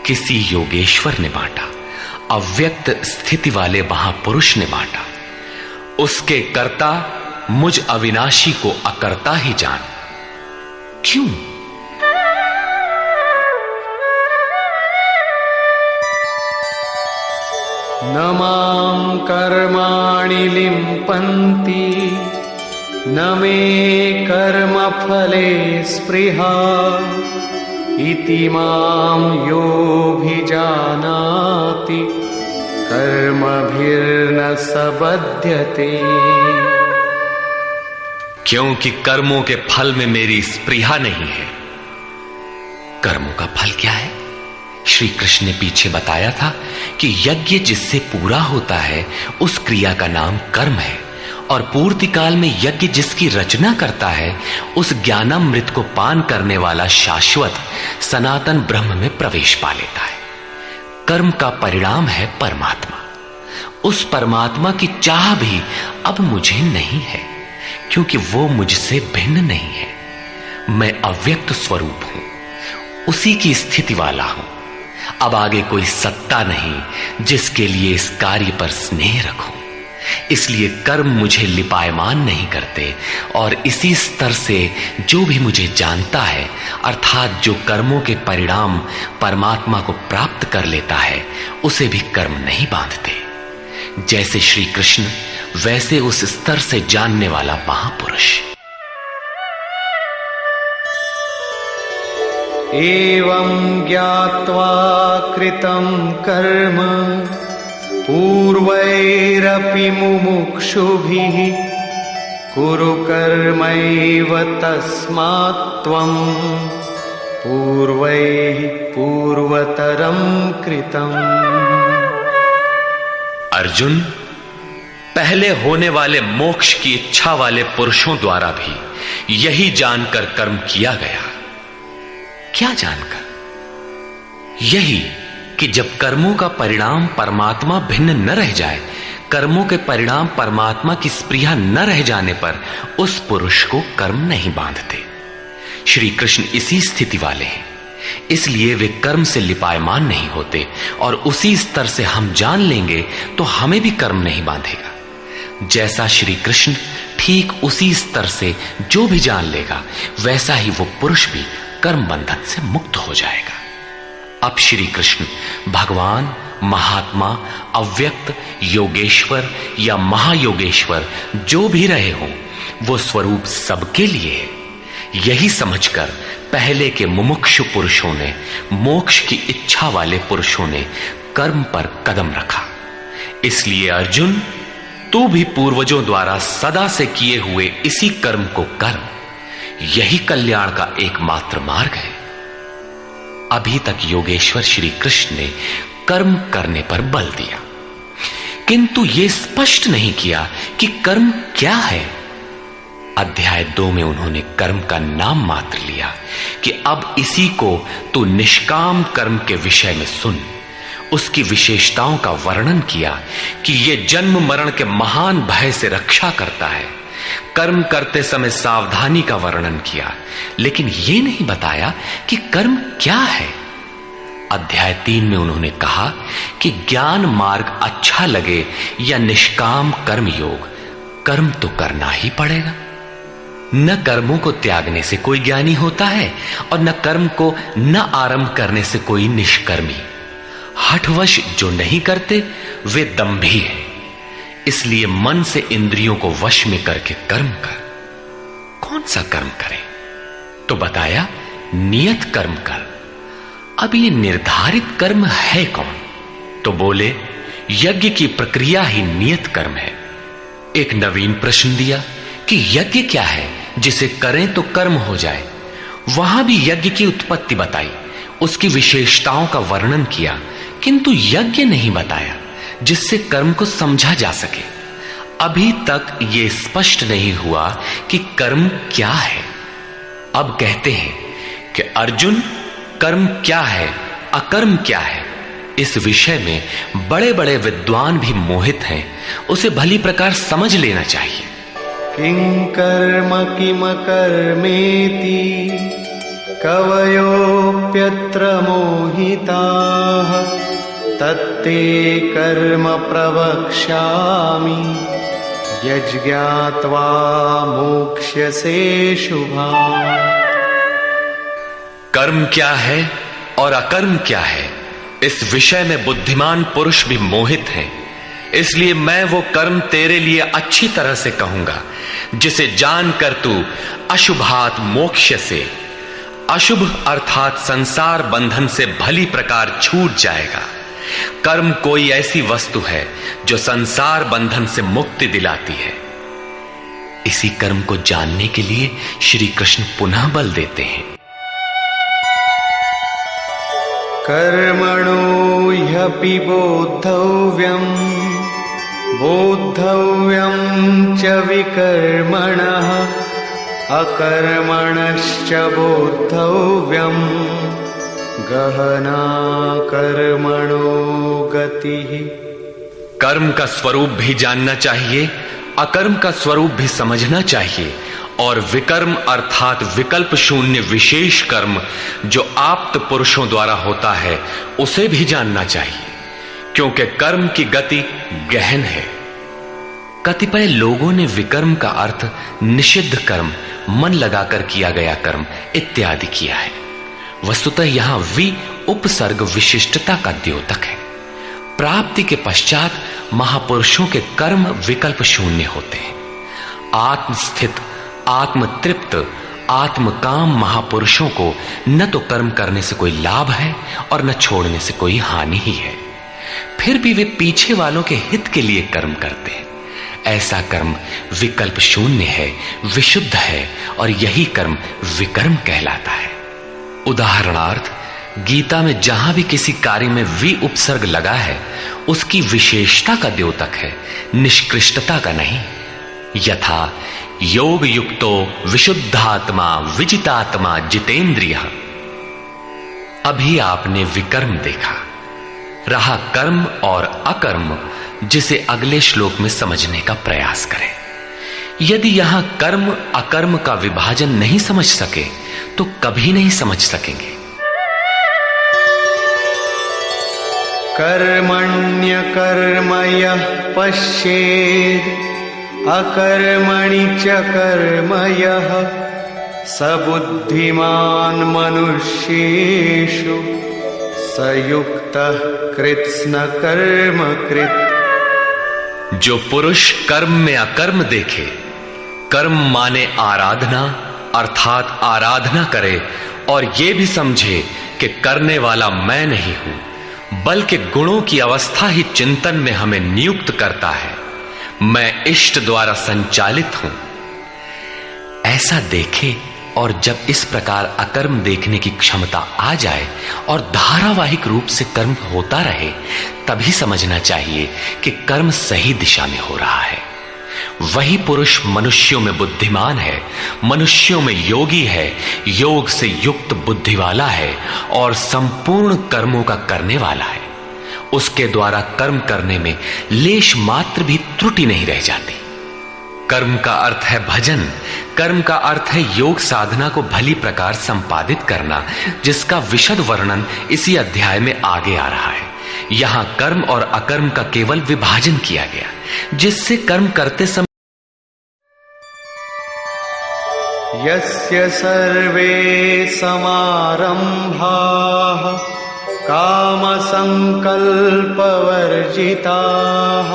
[SPEAKER 2] किसी योगेश्वर ने बांटा, अव्यक्त स्थिति वाले महापुरुष ने बांटा। उसके कर्ता मुझ अविनाशी को अकर्ता ही जान। क्यों?
[SPEAKER 3] न मां कर्माणि लिम्पन्ति न मे कर्मफले स्पृहा इति मां योऽभिजानाति कर्मभिर्न स बध्यते।
[SPEAKER 2] क्योंकि कर्मों के फल में मेरी स्पृहा नहीं है। कर्मों का फल क्या है? श्री कृष्ण ने पीछे बताया था कि यज्ञ जिससे पूरा होता है उस क्रिया का नाम कर्म है, और पूर्ति काल में यज्ञ जिसकी रचना करता है उस ज्ञानामृत को पान करने वाला शाश्वत सनातन ब्रह्म में प्रवेश पा लेता है। कर्म का परिणाम है परमात्मा। उस परमात्मा की चाह भी अब मुझे नहीं है, क्योंकि वो मुझसे भिन्न नहीं है। मैं अव्यक्त स्वरूप हूं, उसी की स्थिति वाला हूं। अब आगे कोई सत्ता नहीं जिसके लिए इस कार्य पर स्नेह रखूं। इसलिए कर्म मुझे लिपायमान नहीं करते, और इसी स्तर से जो भी मुझे जानता है, अर्थात जो कर्मों के परिणाम परमात्मा को प्राप्त कर लेता है, उसे भी कर्म नहीं बांधते। जैसे श्री कृष्ण, वैसे उस स्तर से जानने वाला महापुरुष।
[SPEAKER 3] एवं ज्ञात्वा कृतं कर्म पूर्वैरपि मुमुक्षुभिः कुरु कर्मैव तस्मात् त्वं पूर्वैः पूर्वतरं कृतम्।
[SPEAKER 2] अर्जुन, पहले होने वाले मोक्ष की इच्छा वाले पुरुषों द्वारा भी यही जानकर कर्म किया गया। क्या जानकर? यही कि जब कर्मों का परिणाम परमात्मा भिन्न न रह जाए, कर्मों के परिणाम परमात्मा की स्पृहा न रह जाने पर उस पुरुष को कर्म नहीं बांधते। श्री कृष्ण इसी स्थिति वाले हैं, इसलिए वे कर्म से लिपायमान नहीं होते, और उसी स्तर से हम जान लेंगे तो हमें भी कर्म नहीं बांधेगा। जैसा श्री कृष्ण, ठीक उसी स्तर से जो भी जान लेगा, वैसा ही वो पुरुष भी कर्म बंधन से मुक्त हो जाएगा। अब श्री कृष्ण भगवान, महात्मा, अव्यक्त, योगेश्वर या महायोगेश्वर जो भी रहे हों, वो स्वरूप सबके लिए है। यही समझकर पहले के मुमुक्षु पुरुषों ने, मोक्ष की इच्छा वाले पुरुषों ने कर्म पर कदम रखा। इसलिए अर्जुन, तू भी पूर्वजों द्वारा सदा से किए हुए इसी कर्म को कर। यही कल्याण का एकमात्र मार्ग है। अभी तक योगेश्वर श्री कृष्ण ने कर्म करने पर बल दिया, किंतु यह स्पष्ट नहीं किया कि कर्म क्या है। अध्याय 2 में उन्होंने कर्म का नाम मात्र लिया कि अब इसी को तू निष्काम कर्म के विषय में सुन। उसकी विशेषताओं का वर्णन किया कि यह जन्म मरण के महान भय से रक्षा करता है। कर्म करते समय सावधानी का वर्णन किया, लेकिन यह नहीं बताया कि कर्म क्या है। अध्याय 3 में उन्होंने कहा कि ज्ञान मार्ग अच्छा लगे या निष्काम कर्म योग, कर्म तो करना ही पड़ेगा। न कर्मों को त्यागने से कोई ज्ञानी होता है, और न कर्म को न आरंभ करने से कोई निष्कर्मी। हठवश जो नहीं करते वे दंभी हैं। इसलिए मन से इंद्रियों को वश में करके कर्म कर। कौन सा कर्म करें? तो बताया नियत कर्म कर। अब ये निर्धारित कर्म है कौन? तो बोले यज्ञ की प्रक्रिया ही नियत कर्म है। एक नवीन प्रश्न दिया कि यज्ञ क्या है जिसे करें तो कर्म हो जाए। वहां भी यज्ञ की उत्पत्ति बताई, उसकी विशेषताओं का वर्णन किया, किंतु यज्ञ नहीं बताया जिससे कर्म को समझा जा सके।
[SPEAKER 1] अभी तक ये स्पष्ट नहीं हुआ कि कर्म क्या है। अब कहते हैं कि अर्जुन, कर्म क्या है, अकर्म क्या है, इस विषय में बड़े बड़े विद्वान भी मोहित हैं। उसे भली प्रकार समझ लेना चाहिए।
[SPEAKER 3] किं कर्म किम कर्मेति कवयोप्यत्र मोहिताः तत्ते कर्म प्रवक्ष्यामि यज्ञात्वा मोक्ष्यसे शुभाम्।
[SPEAKER 1] कर्म क्या है और अकर्म क्या है, इस विषय में बुद्धिमान पुरुष भी मोहित हैं। इसलिए मैं वो कर्म तेरे लिए अच्छी तरह से कहूंगा जिसे जानकर तू अशुभात मोक्ष से, अशुभ अर्थात संसार बंधन से भली प्रकार छूट जाएगा। कर्म कोई ऐसी वस्तु है जो संसार बंधन से मुक्ति दिलाती है। इसी कर्म को जानने के लिए श्री कृष्ण पुनः बल देते हैं।
[SPEAKER 3] कर्मणो ह्यपि बोद्धव्यम् बोद्धव्यम् च विकर्मणः अकर्मणश्च बोद्धव्यम् गहना कर्मणो गतिः।
[SPEAKER 1] कर्म का स्वरूप भी जानना चाहिए, अकर्म का स्वरूप भी समझना चाहिए, और विकर्म अर्थात विकल्प शून्य विशेष कर्म जो आप्त पुरुषों द्वारा होता है उसे भी जानना चाहिए, क्योंकि कर्म की गति गहन है। कतिपय लोगों ने विकर्म का अर्थ निषिद्ध कर्म, मन लगाकर किया गया कर्म इत्यादि किया है। वस्तुतः यहां वि उपसर्ग विशिष्टता का द्योतक है। प्राप्ति के पश्चात महापुरुषों के कर्म विकल्प शून्य होते हैं। आत्मस्थित, आत्मतृप्त, आत्मकाम महापुरुषों को न तो कर्म करने से कोई लाभ है और न छोड़ने से कोई हानि ही है। फिर भी वे पीछे वालों के हित के लिए कर्म करते हैं। ऐसा कर्म विकल्प शून्य है, विशुद्ध है, और यही कर्म विकर्म कहलाता है। उदाहरणार्थ, गीता में जहां भी किसी कार्य में वि उपसर्ग लगा है उसकी विशेषता का द्योतक है, निष्कृष्टता का नहीं। यथा योग युक्तो विशुद्धात्मा विजितात्मा जितेंद्रिय। अभी आपने विकर्म देखा, रहा कर्म और अकर्म, जिसे अगले श्लोक में समझने का प्रयास करें। यदि यहां कर्म अकर्म का विभाजन नहीं समझ सके तो कभी नहीं समझ सकेंगे।
[SPEAKER 3] कर्मण्यकर्म यः पश्येत् अकर्मणि च कर्म यः स बुद्धिमान् मनुष्येषु स युक्तः कृत्स्न कर्म कृत्।
[SPEAKER 1] जो पुरुष कर्म में अकर्म देखे, कर्म माने आराधना अर्थात आराधना करे, और ये भी समझे कि करने वाला मैं नहीं हूं बल्कि गुणों की अवस्था ही चिंतन में हमें नियुक्त करता है, मैं इष्ट द्वारा संचालित हूं, ऐसा देखे। और जब इस प्रकार अकर्म देखने की क्षमता आ जाए और धारावाहिक रूप से कर्म होता रहे, तभी समझना चाहिए कि कर्म सही दिशा में हो रहा है। वही पुरुष मनुष्यों में बुद्धिमान है, मनुष्यों में योगी है, योग से युक्त बुद्धि वाला है और संपूर्ण कर्मों का करने वाला है। उसके द्वारा कर्म करने में लेश मात्र भी त्रुटि नहीं रह जाती। कर्म का अर्थ है भजन, कर्म का अर्थ है योग साधना को भली प्रकार संपादित करना, जिसका विशद वर्णन इसी अध्याय में आगे आ रहा है। यहां कर्म और अकर्म का केवल विभाजन किया गया, जिससे कर्म करते समय
[SPEAKER 3] यस्य सर्वे समारंभाः कामसंकल्पवर्जिताः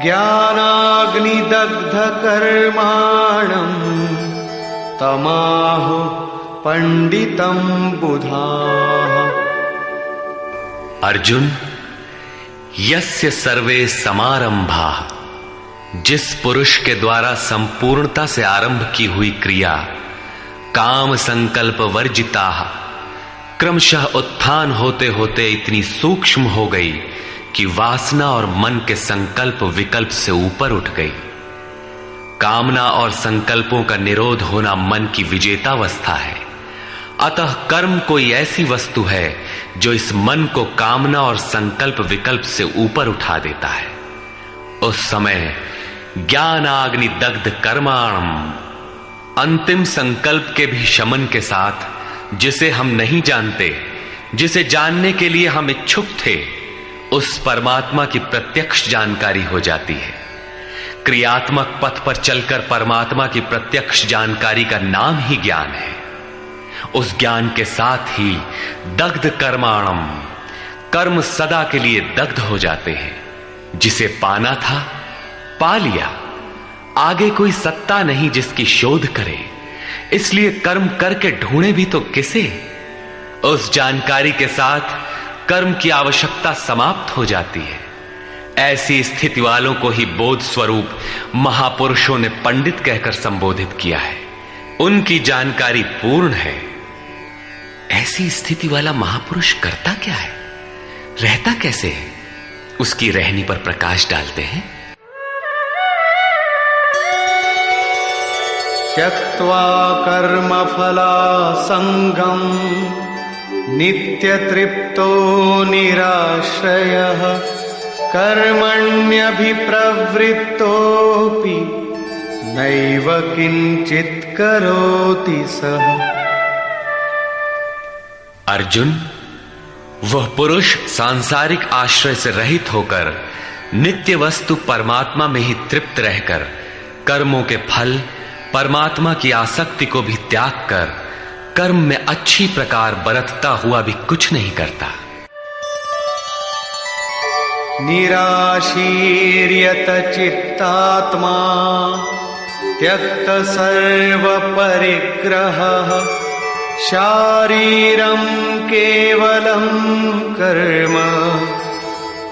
[SPEAKER 3] ज्ञानाग्निदग्धकर्माणम् तमाहु पंडितम बुधाः।
[SPEAKER 1] अर्जुन, यस्य सर्वे समारंभाः, जिस पुरुष के द्वारा संपूर्णता से आरंभ की हुई क्रिया काम संकल्प वर्जिता,
[SPEAKER 2] क्रमशः उत्थान होते होते इतनी सूक्ष्म हो गई कि वासना और मन के संकल्प विकल्प से ऊपर उठ गई। कामना और संकल्पों का निरोध होना मन की विजेतावस्था है। अतः कर्म कोई ऐसी वस्तु है जो इस मन को कामना और संकल्प विकल्प से ऊपर उठा देता है। उस समय ज्ञानाग्नि दग्ध कर्माणम, अंतिम संकल्प के भी शमन के साथ, जिसे हम नहीं जानते, जिसे जानने के लिए हम इच्छुक थे, उस परमात्मा की प्रत्यक्ष जानकारी हो जाती है। क्रियात्मक पथ पर चलकर परमात्मा की प्रत्यक्ष जानकारी का नाम ही ज्ञान है। उस ज्ञान के साथ ही दग्ध कर्माणम, कर्म सदा के लिए दग्ध हो जाते हैं। जिसे पाना था पा लिया, आगे कोई सत्ता नहीं जिसकी शोध करे, इसलिए कर्म करके ढूंढे भी तो किसे। उस जानकारी के साथ कर्म की आवश्यकता समाप्त हो जाती है। ऐसी स्थिति वालों को ही बोध स्वरूप महापुरुषों ने पंडित कहकर संबोधित किया है। उनकी जानकारी पूर्ण है। ऐसी स्थिति वाला महापुरुष करता क्या है, रहता कैसे है, उसकी रहनी पर प्रकाश डालते हैं।
[SPEAKER 3] त्यक्त्वा कर्मफलासंगम नित्य तृप्तो निराश्रयः कर्मण्यभिप्रवृत्तोऽपि नैव किंचित् करोति सः।
[SPEAKER 2] अर्जुन, वह पुरुष सांसारिक आश्रय से रहित होकर नित्य वस्तु परमात्मा में ही तृप्त रहकर कर्मों के फल परमात्मा की आसक्ति को भी त्याग कर कर्म में अच्छी प्रकार बरतता हुआ भी कुछ नहीं करता।
[SPEAKER 3] निराशीर्यत चित्तात्मा त्यक्त सर्व परिग्रहः शारीरं केवलं कर्म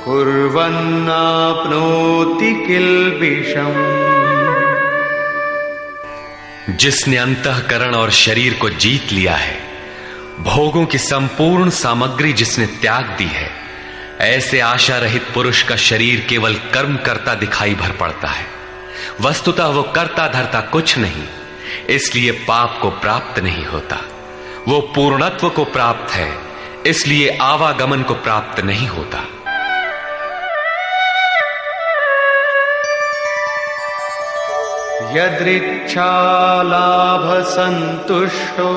[SPEAKER 3] कुर्वन्नाप्नोति किल्बिषम्।
[SPEAKER 2] जिसने अंतःकरण और शरीर को जीत लिया है, भोगों की संपूर्ण सामग्री जिसने त्याग दी है, ऐसे आशा रहित पुरुष का शरीर केवल कर्म करता दिखाई भर पड़ता है। वस्तुतः वो करता धरता कुछ नहीं, इसलिए पाप को प्राप्त नहीं होता। वो पूर्णत्व को प्राप्त है, इसलिए आवागमन को प्राप्त नहीं होता।
[SPEAKER 3] यदृच्छालाभ संतुष्टो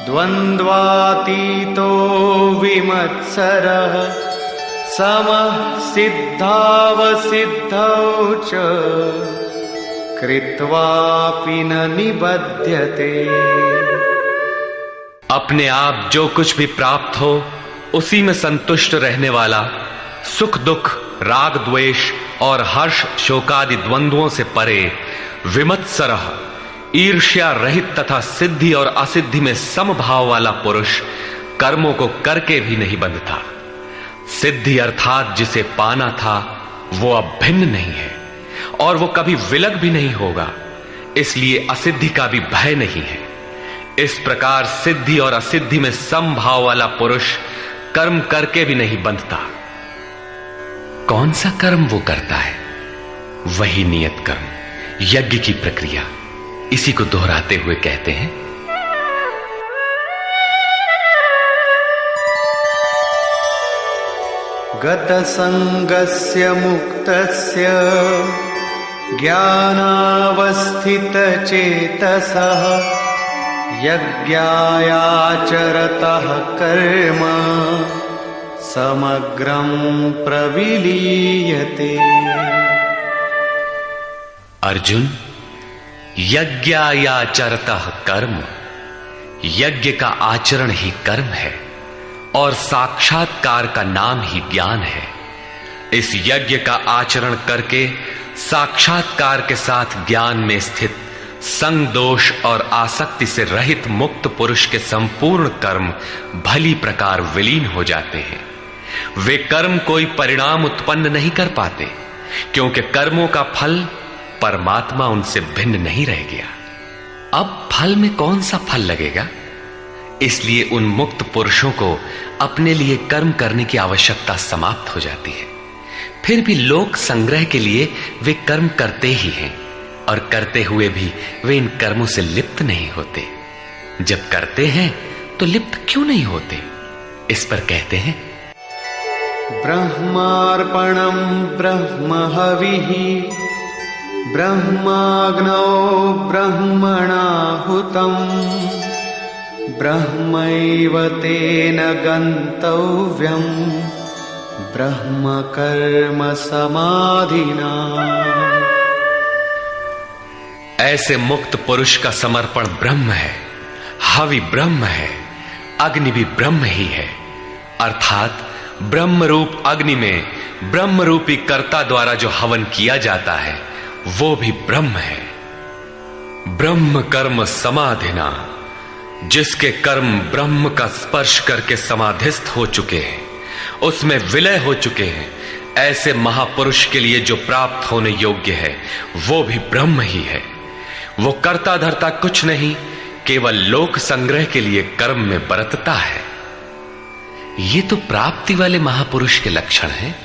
[SPEAKER 3] द्वन्द्वातीतो विमत्सरः समः सिद्धावसिद्धौ च कृत्वापि न निबध्यते।
[SPEAKER 2] अपने आप जो कुछ भी प्राप्त हो उसी में संतुष्ट रहने वाला, सुख दुख राग द्वेष और हर्ष शोकादि द्वंद्वों से परे, विमत्सरः ईर्ष्या रहित तथा सिद्धि और असिद्धि में समभाव वाला पुरुष कर्मों को करके भी नहीं बंधता। सिद्धि अर्थात जिसे पाना था वो अब भिन्न नहीं है और वो कभी विलग भी नहीं होगा, इसलिए असिद्धि का भी भय नहीं है। इस प्रकार सिद्धि और असिद्धि में समभाव वाला पुरुष कर्म करके भी नहीं बंधता। कौन सा कर्म वो करता है? वही नियत कर्म, यज्ञ की प्रक्रिया। इसी को दोहराते हुए कहते हैं,
[SPEAKER 3] गत संगस्य मुक्तस्य ज्ञानावस्थित चेतसः यज्ञायाचरतः कर्म समग्रं प्रविलीयते।
[SPEAKER 2] अर्जुन, यज्ञायाचरतः कर्म, यज्ञ का आचरण ही कर्म है और साक्षात्कार का नाम ही ज्ञान है। इस यज्ञ का आचरण करके साक्षात्कार के साथ ज्ञान में स्थित संग दोष और आसक्ति से रहित मुक्त पुरुष के संपूर्ण कर्म भली प्रकार विलीन हो जाते हैं। वे कर्म कोई परिणाम उत्पन्न नहीं कर पाते, क्योंकि कर्मों का फल परमात्मा उनसे भिन्न नहीं रह गया। अब फल में कौन सा फल लगेगा, इसलिए उन मुक्त पुरुषों को अपने लिए कर्म करने की आवश्यकता समाप्त हो जाती है। फिर भी लोक संग्रह के लिए वे कर्म करते ही हैं और करते हुए भी वे इन कर्मों से लिप्त नहीं होते। जब करते हैं तो लिप्त क्यों नहीं होते? इस पर कहते हैं,
[SPEAKER 3] ब्रह्मार्पणं ब्रह्महविः ब्रह्माग्नौ ब्रह्मणाहुतं ब्रह्मैव तेन गन्तव्यं ब्रह्म कर्म समाधिना।
[SPEAKER 2] ऐसे मुक्त पुरुष का समर्पण ब्रह्म है, हवि ब्रह्म है, अग्नि भी ब्रह्म ही है। अर्थात ब्रह्म रूप अग्नि में ब्रह्म रूपी कर्ता द्वारा जो हवन किया जाता है वो भी ब्रह्म है। ब्रह्म कर्म समाधिना, जिसके कर्म ब्रह्म का स्पर्श करके समाधिस्थ हो चुके हैं, उसमें विलय हो चुके हैं, ऐसे महापुरुष के लिए जो प्राप्त होने योग्य है वो भी ब्रह्म ही है। वो कर्ता धर्ता कुछ नहीं, केवल लोक संग्रह के लिए कर्म में बरतता है। ये तो प्राप्ति वाले महापुरुष के लक्षण हैं,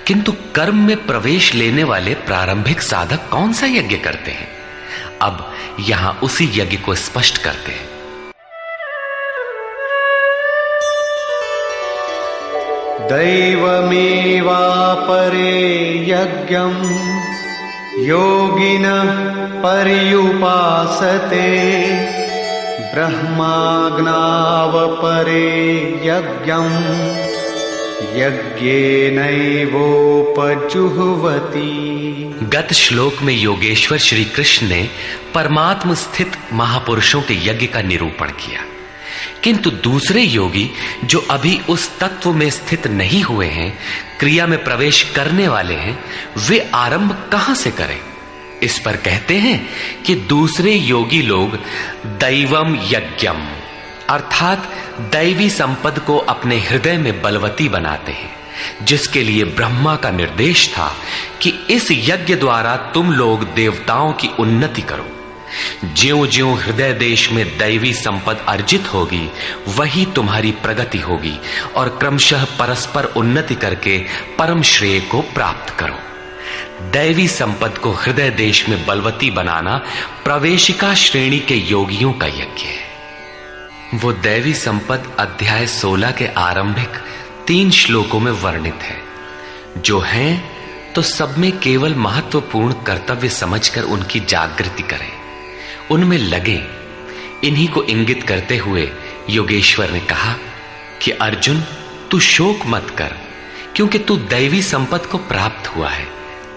[SPEAKER 2] किंतु कर्म में प्रवेश लेने वाले प्रारंभिक साधक कौन सा यज्ञ करते हैं? अब यहां उसी यज्ञ को स्पष्ट करते हैं।
[SPEAKER 3] दैवमेवापरे यज्ञं योगिनः पर्युपासते ब्रह्माग्नावपरे यज्ञं यज्ञेनैवोपजुह्वति।
[SPEAKER 2] गत श्लोक में योगेश्वर श्री कृष्ण ने परमात्म स्थित महापुरुषों के यज्ञ का निरूपण किया, किंतु दूसरे योगी जो अभी उस तत्व में स्थित नहीं हुए हैं, क्रिया में प्रवेश करने वाले हैं, वे आरंभ कहां से करें? इस पर कहते हैं कि दूसरे योगी लोग दैवम यज्ञम अर्थात दैवी संपद को अपने हृदय में बलवती बनाते हैं, जिसके लिए ब्रह्मा का निर्देश था कि इस यज्ञ द्वारा तुम लोग देवताओं की उन्नति करो। ज्यों ज्यों हृदय देश में दैवी संपद अर्जित होगी, वही तुम्हारी प्रगति होगी और क्रमशः परस्पर उन्नति करके परम श्रेय को प्राप्त करो। दैवी संपद को हृदय देश में बलवती बनाना प्रवेशिका श्रेणी के योगियों का यज्ञ है। वो दैवी संपद अध्याय 16 के आरंभिक 3 श्लोकों में वर्णित है, जो हैं तो सब में केवल महत्वपूर्ण कर्तव्य समझकर उनकी जागृति करें, उनमें लगे। इन्हीं को इंगित करते हुए योगेश्वर ने कहा कि अर्जुन, तू शोक मत कर, क्योंकि तू दैवी संपद को प्राप्त हुआ है।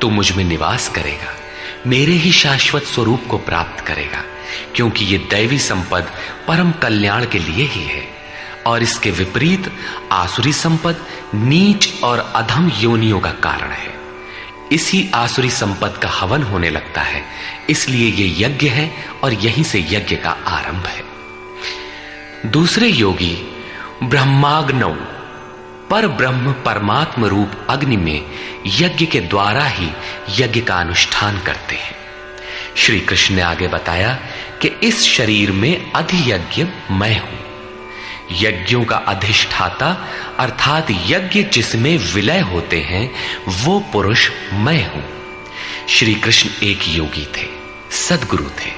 [SPEAKER 2] तू मुझ में निवास करेगा, मेरे ही शाश्वत स्वरूप को प्राप्त करेगा, क्योंकि ये दैवी संपद परम कल्याण के लिए ही है। और इसके विपरीत आसुरी संपद नीच और अधम योनियों का कारण है। इसी आसुरी संपद का हवन होने लगता है, इसलिए ये यज्ञ है और यहीं से यज्ञ का आरंभ है। दूसरे योगी ब्रह्माग्नौ पर ब्रह्म परमात्म रूप अग्नि में यज्ञ के द्वारा ही यज्ञ का अनुष्ठान करते हैं। श्री कृष्ण ने आगे बताया कि इस शरीर में अधियज्ञ मैं हूं। यज्ञों का अधिष्ठाता अर्थात यज्ञ जिसमें विलय होते हैं वो पुरुष मैं हूं। श्री कृष्ण एक योगी थे, सद्गुरु थे।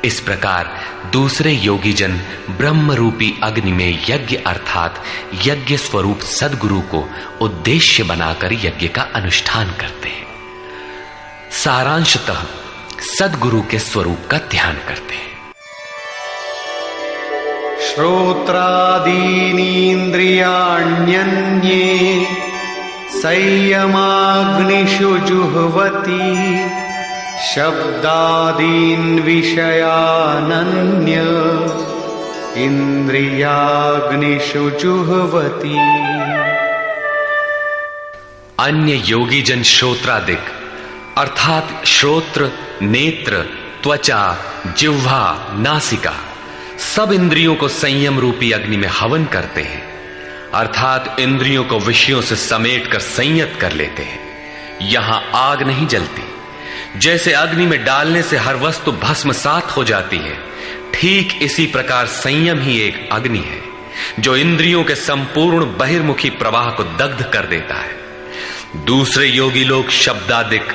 [SPEAKER 2] इस प्रकार दूसरे योगी जन ब्रह्म रूपी अग्नि में यज्ञ अर्थात यज्ञ स्वरूप सद्गुरु को उद्देश्य बनाकर यज्ञ का अनुष्ठान करते हैं। सारांशतः सद्गुरु के स्वरूप का ध्यान करते हैं।
[SPEAKER 3] श्रोत्रादीनीन्द्रियाण्यन्ये संयमाग्निषु जुह्वति शब्दादीन् विषयानन्य इंद्रियाग्निषु जुह्वति।
[SPEAKER 2] अन्य योगी जन श्रोत्रादिक अर्थात श्रोत्र, नेत्र, त्वचा, जिह्वा, नासिका सब इंद्रियों को संयम रूपी अग्नि में हवन करते हैं, अर्थात इंद्रियों को विषयों से समेटकर संयत कर लेते हैं। यहां आग नहीं जलती। जैसे अग्नि में डालने से हर वस्तु भस्मसात हो जाती है, ठीक इसी प्रकार संयम ही एक अग्नि है जो इंद्रियों के संपूर्ण बहिर्मुखी प्रवाह को दग्ध कर देता है। दूसरे योगी लोग शब्दादिक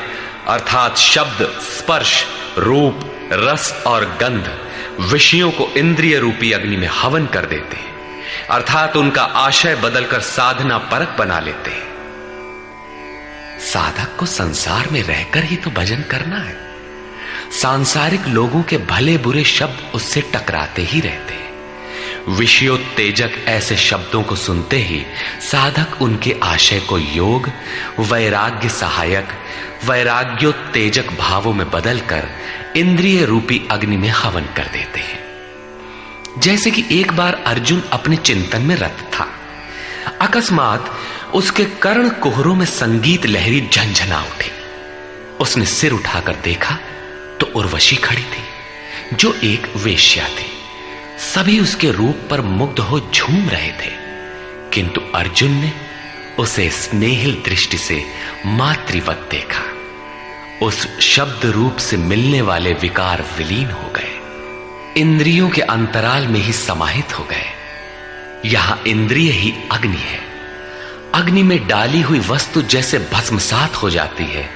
[SPEAKER 2] अर्थात शब्द, स्पर्श, रूप, रस और गंध विषयों को इंद्रिय रूपी अग्नि में हवन कर देते हैं, अर्थात उनका आशय बदलकर साधना परक बना लेते हैं। साधक को संसार में रहकर ही तो भजन करना है। सांसारिक लोगों के भले बुरे शब्द उससे टकराते ही रहते हैं। विषयोत्तेजक ऐसे शब्दों को सुनते ही साधक उनके आशय को योग, वैराग्य सहायक, वैराग्योत्तेजक भावों में बदलकर इंद्रिय रूपी अग्नि में हवन कर देते हैं। जैसे कि एक बार अर्जुन अपने चिंतन में रत था, अकस्मात उसके कर्ण कुहरों में संगीत लहरी झंझना उठी। उसने सिर उठाकर देखा तो उर्वशी खड़ी थी जो एक वेश्या थी। सभी उसके रूप पर मुग्ध हो झूम रहे थे, किंतु अर्जुन ने उसे स्नेहिल दृष्टि से मातृवत देखा। उस शब्द रूप से मिलने वाले विकार विलीन हो गए, इंद्रियों के अंतराल में ही समाहित हो गए। यहां इंद्रिय ही अग्नि है। अग्नि में डाली हुई वस्तु जैसे भस्मसात हो जाती है,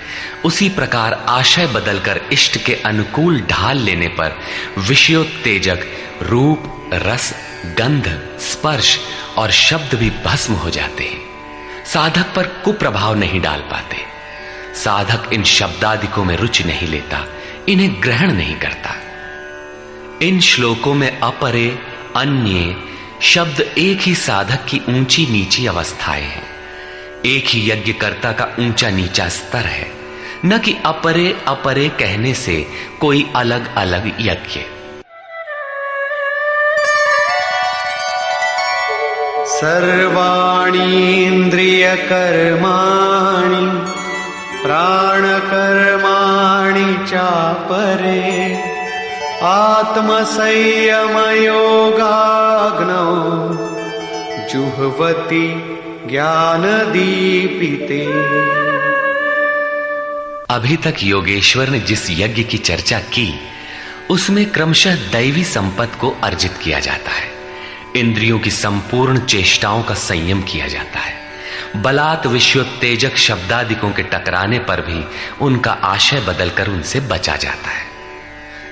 [SPEAKER 2] उसी प्रकार आशय बदलकर इष्ट के अनुकूल ढाल लेने पर विषयोत्तेजक रूप, रस, गंध, स्पर्श और शब्द भी भस्म हो जाते हैं। साधक पर कुप्रभाव नहीं डाल पाते। साधक इन शब्दादिकों में रुचि नहीं लेता, इन्हें ग्रहण नहीं करता। इन श्लोकों में अपरे, अन्य शब्द एक ही साधक की ऊंची नीची अवस्थाएं हैं। एक ही यज्ञकर्ता का ऊंचा नीचा स्तर है, न कि अपरे अपरे कहने से कोई अलग अलग यज्ञ।
[SPEAKER 3] सर्वाणि इंद्रिय कर्माणि प्राण कर्माणि चापरे आत्मसंयम योगाग्नौ जुह्वति ज्ञान दीपिते।
[SPEAKER 1] अभी तक योगेश्वर ने जिस यज्ञ की चर्चा की उसमें क्रमशः दैवी संपत्ति को अर्जित किया जाता है। इंद्रियों की संपूर्ण चेष्टाओं का संयम किया जाता है। बलात् विषयोत्तेजक शब्दादिकों के टकराने पर भी उनका आशय बदलकर उनसे बचा जाता है।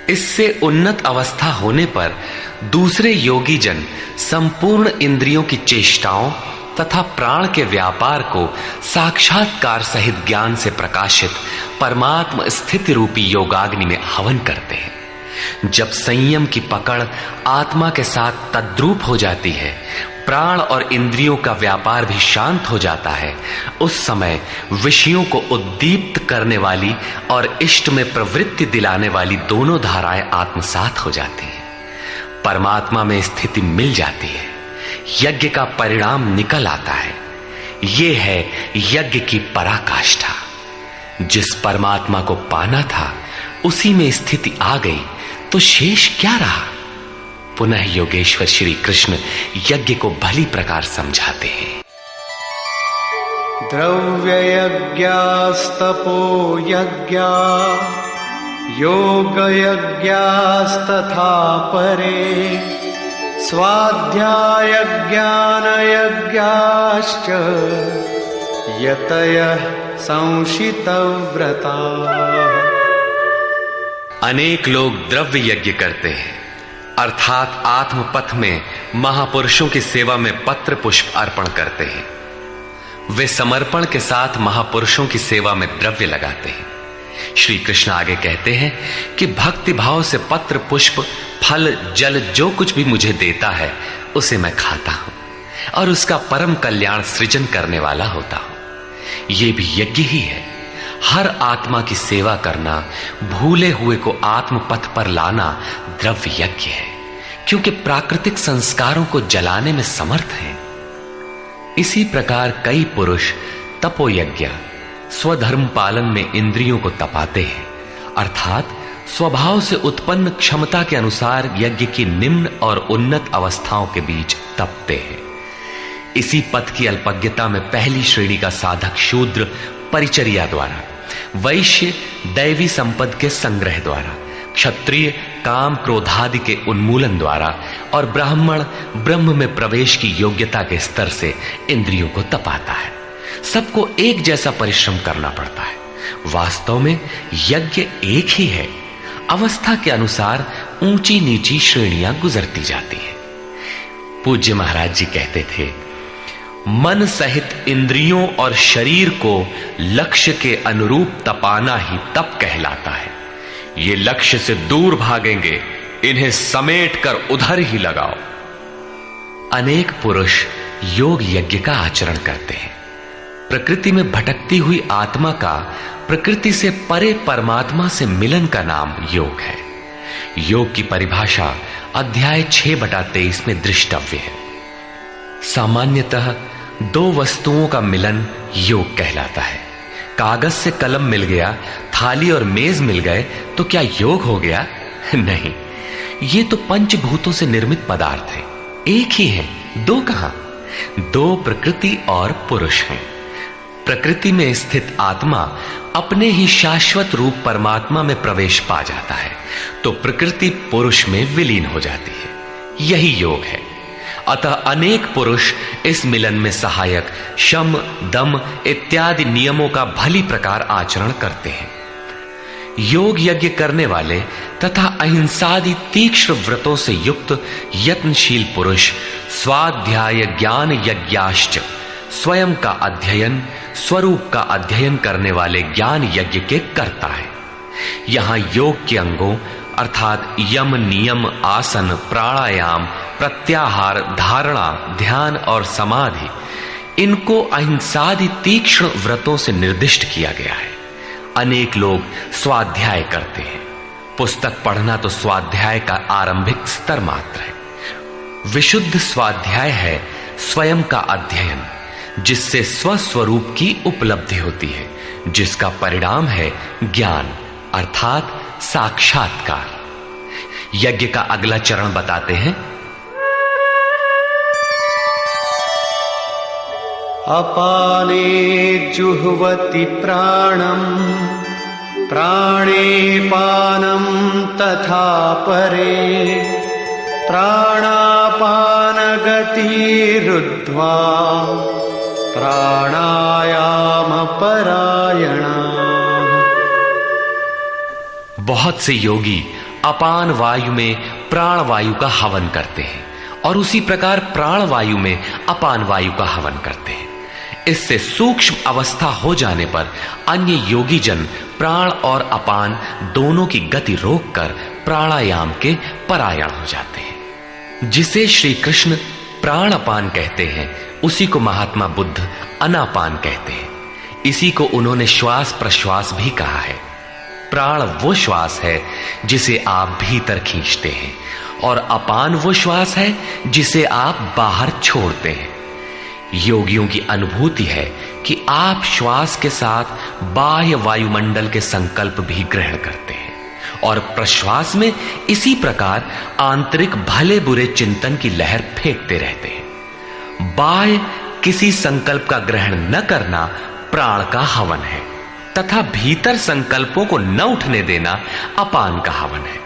[SPEAKER 1] इससे उन्नत अवस्था होने पर दूसरे योगी जन संपूर्ण इंद्रियों की चेष्टाओं तथा प्राण के व्यापार को साक्षात्कार सहित ज्ञान से प्रकाशित परमात्म स्थिति रूपी योगाग्नि में हवन करते हैं। जब संयम की पकड़ आत्मा के साथ तद्रूप हो जाती है, प्राण और इंद्रियों का व्यापार भी शांत हो जाता है, उस समय विषयों को उद्दीप्त करने वाली और इष्ट में प्रवृत्ति दिलाने वाली दोनों धाराएं आत्मसात हो जाती हैं। परमात्मा में स्थिति मिल जाती है, यज्ञ का परिणाम निकल आता है। ये है यज्ञ की पराकाष्ठा। जिस परमात्मा को पाना था उसी में स्थिति आ गई तो शेष क्या रहा। पुनः योगेश्वर श्री कृष्ण यज्ञ को भली प्रकार समझाते हैं।
[SPEAKER 3] द्रव्य यज्ञास्तपो यज्ञा योग यज्ञास्तथा परे स्वाध्याय ज्ञान यज्ञाश्च यतयः संशितव्रता।
[SPEAKER 2] अनेक लोग द्रव्य यज्ञ करते हैं, अर्थात आत्मपथ में महापुरुषों की सेवा में पत्र पुष्प अर्पण करते हैं। वे समर्पण के साथ महापुरुषों की सेवा में द्रव्य लगाते हैं। श्री कृष्ण आगे कहते हैं कि भक्ति भाव से पत्र पुष्प फल जल जो कुछ भी मुझे देता है उसे मैं खाता हूं और उसका परम कल्याण सृजन करने वाला होता हूं। यह भी यज्ञ ही है। हर आत्मा की सेवा करना, भूले हुए को आत्म पथ पर लाना द्रव्य यज्ञ है, क्योंकि प्राकृतिक संस्कारों को जलाने में समर्थ है। इसी प्रकार कई पुरुष तपोयज्ञ स्वधर्म पालन में इंद्रियों को तपाते हैं, अर्थात स्वभाव से उत्पन्न क्षमता के अनुसार यज्ञ की निम्न और उन्नत अवस्थाओं के बीच तपते हैं। इसी पथ की अल्पज्ञता में पहली श्रेणी का साधक शूद्र परिचर्या द्वारा, वैश्य दैवी संपद के संग्रह द्वारा,
[SPEAKER 1] क्षत्रिय काम क्रोधादि के उन्मूलन द्वारा और ब्राह्मण ब्रह्म में प्रवेश की योग्यता के स्तर से इंद्रियों को तपाता है। सबको एक जैसा परिश्रम करना पड़ता है। वास्तव में यज्ञ एक ही है, अवस्था के अनुसार ऊंची नीची श्रेणियां गुजरती जाती है। पूज्य महाराज जी कहते थे, मन सहित इंद्रियों और शरीर को लक्ष्य के अनुरूप तपाना ही तप कहलाता है। ये लक्ष्य से दूर भागेंगे, इन्हें समेट कर उधर ही लगाओ। अनेक पुरुष योग यज्ञ का आचरण करते हैं। प्रकृति में भटकती हुई आत्मा का प्रकृति से परे परमात्मा से मिलन का नाम योग है। योग की परिभाषा अध्याय 6/23 में दृष्टव्य है। सामान्यतः दो वस्तुओं का मिलन योग कहलाता है। कागज से कलम मिल गया, थाली और मेज मिल गए तो क्या योग हो गया? नहीं, ये तो पंचभूतों से निर्मित पदार्थ हैं। एक ही है, दो कहां? दो प्रकृति और पुरुष हैं। प्रकृति में स्थित आत्मा अपने ही शाश्वत रूप परमात्मा में प्रवेश पा जाता है तो प्रकृति पुरुष में विलीन हो जाती है। यही योग है। अतः अनेक पुरुष इस मिलन में सहायक शम, दम इत्यादि नियमों का भली प्रकार आचरण करते हैं। योग यज्ञ करने वाले तथा अहिंसादि तीक्ष्ण व्रतों से युक्त यत्नशील पुरुष स्वाध्याय ज्ञान यज्ञाश्च, स्वयं का अध्ययन, स्वरूप का अध्ययन करने वाले ज्ञान यज्ञ के कर्ता है। यहां योग के अंगों अर्थात यम, नियम, आसन, प्राणायाम, प्रत्याहार, धारणा, ध्यान और समाधि, इनको अहिंसादि तीक्ष्ण व्रतों से निर्दिष्ट किया गया है। अनेक लोग स्वाध्याय करते हैं। पुस्तक पढ़ना तो स्वाध्याय का आरंभिक स्तर मात्र है। विशुद्ध स्वाध्याय है स्वयं का अध्ययन, जिससे स्वस्वरूप की उपलब्धि होती है, जिसका परिणाम है ज्ञान अर्थात साक्षात्कार। यज्ञ का अगला चरण बताते हैं।
[SPEAKER 3] अपाने जुह्वति प्राणम, प्राणे पानम तथा परे, प्राणापान गतिरुद्ध्वा प्राणायाम परायणा।
[SPEAKER 1] बहुत से योगी अपान वायु में प्राण वायु का हवन करते हैं और उसी प्रकार प्राण वायु में अपान वायु का हवन करते हैं। इससे सूक्ष्म अवस्था हो जाने पर अन्य योगी जन प्राण और अपान दोनों की गति रोककर प्राणायाम के परायण हो जाते हैं। जिसे श्री कृष्ण प्राणापान कहते हैं उसी को महात्मा बुद्ध अनापान कहते हैं। इसी को उन्होंने श्वास प्रश्वास भी कहा है। प्राण वो श्वास है जिसे आप भीतर खींचते हैं और अपान वो श्वास है जिसे आप बाहर छोड़ते हैं। योगियों की अनुभूति है कि आप श्वास के साथ बाह्य वायुमंडल के संकल्प भी ग्रहण करते हैं और प्रश्वास में इसी प्रकार आंतरिक भले बुरे चिंतन की लहर फेंकते रहते हैं। बाह्य किसी संकल्प का ग्रहण न करना प्राण का हवन है तथा भीतर संकल्पों को न उठने देना अपान का हवन है।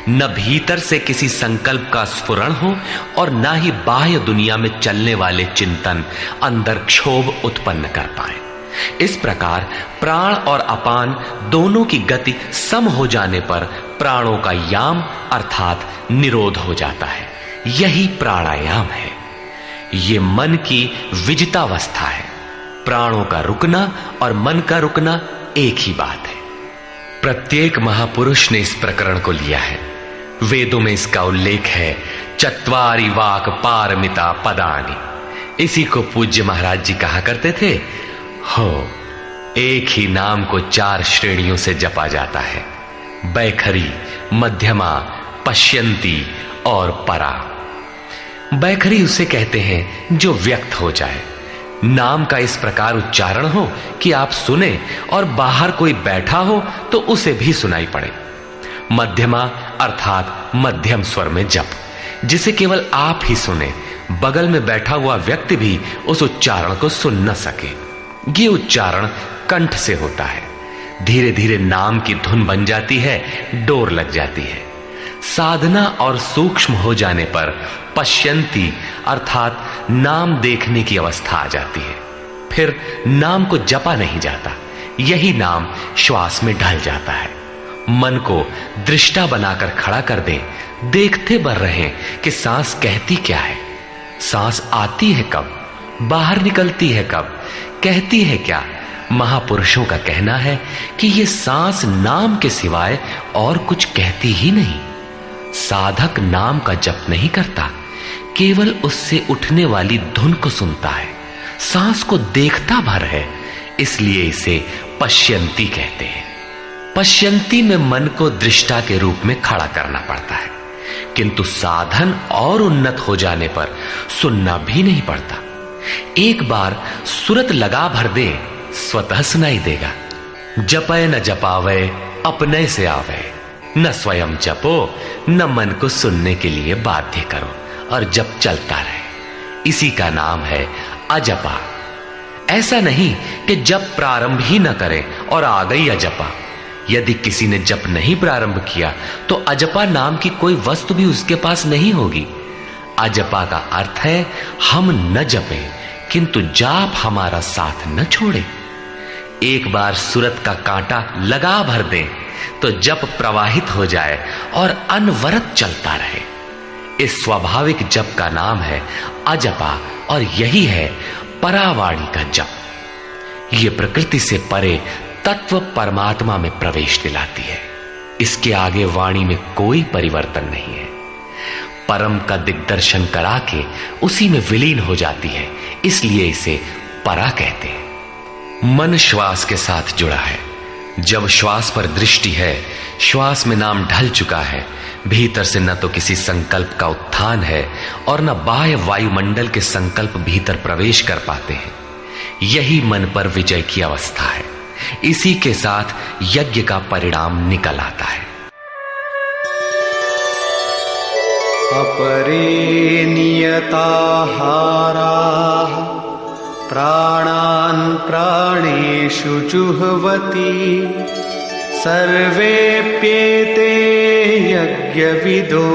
[SPEAKER 1] न भीतर से किसी संकल्प का स्फुरण हो और न ही बाह्य दुनिया में चलने वाले चिंतन अंदर क्षोभ उत्पन्न कर पाए। इस प्रकार प्राण और अपान दोनों की गति सम हो जाने पर प्राणों का याम अर्थात निरोध हो जाता है। यही प्राणायाम है। ये मन की विजितावस्था है। प्राणों का रुकना और मन का रुकना एक ही बात है। प्रत्येक महापुरुष ने इस प्रकरण को लिया है। वेदों में इसका उल्लेख है, चत्वारि वाक पारमिता पदानि। इसी को पूज्य महाराज जी कहा करते थे। हो, एक ही नाम को 4 श्रेणियों से जपा जाता है, बैखरी, मध्यमा, पश्यंती और परा। बैखरी उसे कहते हैं जो व्यक्त हो जाए, नाम का इस प्रकार उच्चारण हो कि आप सुने और बाहर कोई बैठा हो तो उसे भी सुनाई पड़े। मध्यमा अर्थात मध्यम स्वर में जप, जिसे केवल आप ही सुने, बगल में बैठा हुआ व्यक्ति भी उस उच्चारण को सुन न सके। ये उच्चारण कंठ से होता है।
[SPEAKER 2] धीरे धीरे नाम की धुन बन जाती है, डोर लग जाती है। साधना और सूक्ष्म हो जाने पर पश्यंती अर्थात नाम देखने की अवस्था आ जाती है। फिर नाम को जपा नहीं जाता, यही नाम श्वास में ढल जाता है। मन को दृष्टा बनाकर खड़ा कर दें, देखते बर रहे कि सांस कहती क्या है, सांस आती है कब, बाहर निकलती है कब, कहती है क्या। महापुरुषों का कहना है कि यह सांस नाम के सिवाय और कुछ कहती ही नहीं। साधक नाम का जप नहीं करता, केवल उससे उठने वाली धुन को सुनता है, सांस को देखता भर है, इसलिए इसे पश्यंती कहते हैं। पश्यंती में मन को दृष्टा के रूप में खड़ा करना पड़ता है, किंतु साधन और उन्नत हो जाने पर सुनना भी नहीं पड़ता। एक बार सुरत लगा भर दे, स्वतः सुनाई देगा। जपय न जपावे अपने से आवे, न स्वयं जपो न मन को सुनने के लिए बाध्य करो, और जप चलता रहे। इसी का नाम है अजपा। ऐसा नहीं कि जप प्रारंभ ही न करें और आ गई अजपा। यदि किसी ने जप नहीं प्रारंभ किया तो अजपा नाम की कोई वस्तु भी उसके पास नहीं होगी। अजपा का अर्थ है हम न जपें किंतु जाप हमारा साथ न छोड़े। एक बार सुरत का कांटा लगा भर दें तो जप प्रवाहित हो जाए और अनवरत चलता रहे। इस स्वाभाविक जप का नाम है अजपा, और यही है परावाणी का जप। यह प्रकृति से परे तत्व परमात्मा में प्रवेश दिलाती है। इसके आगे वाणी में कोई परिवर्तन नहीं है। परम का दिग्दर्शन करा के उसी में विलीन हो जाती है, इसलिए इसे परा कहते हैं। मन श्वास के साथ जुड़ा है। जब श्वास पर दृष्टि है, श्वास में नाम ढल चुका है, भीतर से न तो किसी संकल्प का उत्थान है और न बाह्य वायुमंडल के संकल्प भीतर प्रवेश कर पाते हैं। यही मन पर विजय की अवस्था है। इसी के साथ यज्ञ का परिणाम निकल आता है।
[SPEAKER 3] अपरे नियताहाराः प्राणान् प्राणेषु जुह्वति सर्वेप्येते यज्ञविदो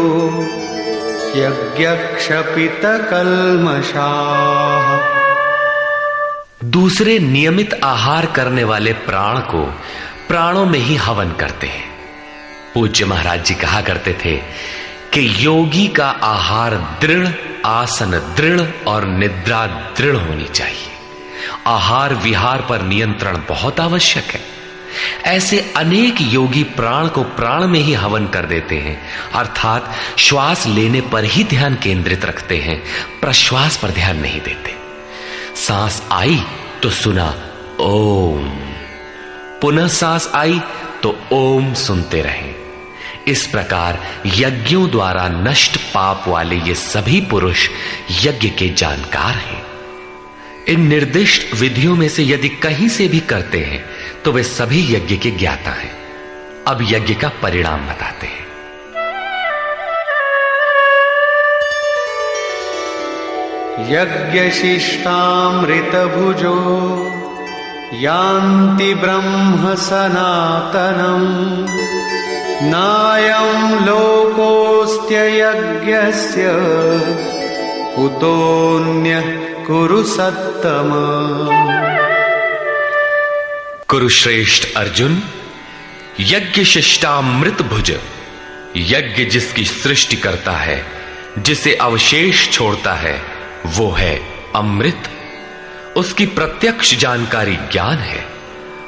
[SPEAKER 3] यज्ञक्षपितकल्मषाः।
[SPEAKER 2] दूसरे नियमित आहार करने वाले प्राण को प्राणों में ही हवन करते हैं। पूज्य महाराज जी कहा करते थे कि योगी का आहार दृढ़, आसन दृढ़ और निद्रा दृढ़ होनी चाहिए। आहार विहार पर नियंत्रण बहुत आवश्यक है। ऐसे अनेक योगी प्राण को प्राण में ही हवन कर देते हैं, अर्थात श्वास लेने पर ही ध्यान केंद्रित रखते हैं, प्रश्वास पर ध्यान नहीं देते। सांस आई तो सुना ओम, पुनः सांस आई तो ओम सुनते रहें। इस प्रकार यज्ञों द्वारा नष्ट पाप वाले ये सभी पुरुष यज्ञ के जानकार हैं। इन निर्दिष्ट विधियों में से यदि कहीं से भी करते हैं तो वे सभी यज्ञ के ज्ञाता हैं। अब यज्ञ का परिणाम बताते हैं।
[SPEAKER 3] यज्ञशिष्टामृतभुजो यान्ति ब्रह्म सनातनम् नायं लोकोऽस्त्ययज्ञस्य कुतोऽन्यः कुरु सत्तम।
[SPEAKER 2] कुरुश्रेष्ठ अर्जुन, यज्ञ शिष्टामृत भुज, यज्ञ जिसकी सृष्टि करता है, जिसे अवशेष छोड़ता है, वो है अमृत। उसकी प्रत्यक्ष जानकारी ज्ञान है।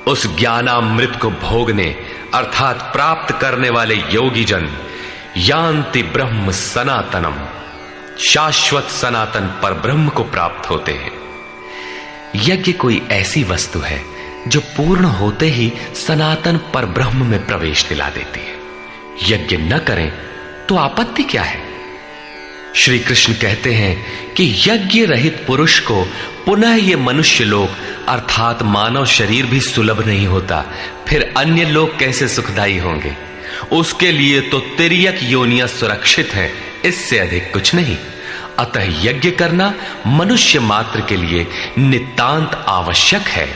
[SPEAKER 2] उस ज्ञानामृत को भोगने अर्थात प्राप्त करने वाले योगी जन यान्ति ब्रह्म सनातनम, शाश्वत सनातन पर ब्रह्म को प्राप्त होते हैं। यज्ञ कोई ऐसी वस्तु है जो पूर्ण होते ही सनातन पर ब्रह्म में प्रवेश दिला देती है। यज्ञ न करें तो आपत्ति क्या है? श्री कृष्ण कहते हैं कि यज्ञ रहित पुरुष को पुनः ये मनुष्य लोक अर्थात मानव शरीर भी सुलभ नहीं होता, फिर अन्य लोग कैसे सुखदायी होंगे? उसके लिए तो तिर्यक योनियां सुरक्षित हैं, इससे अधिक कुछ नहीं। अतः यज्ञ करना मनुष्य मात्र के लिए नितांत आवश्यक है।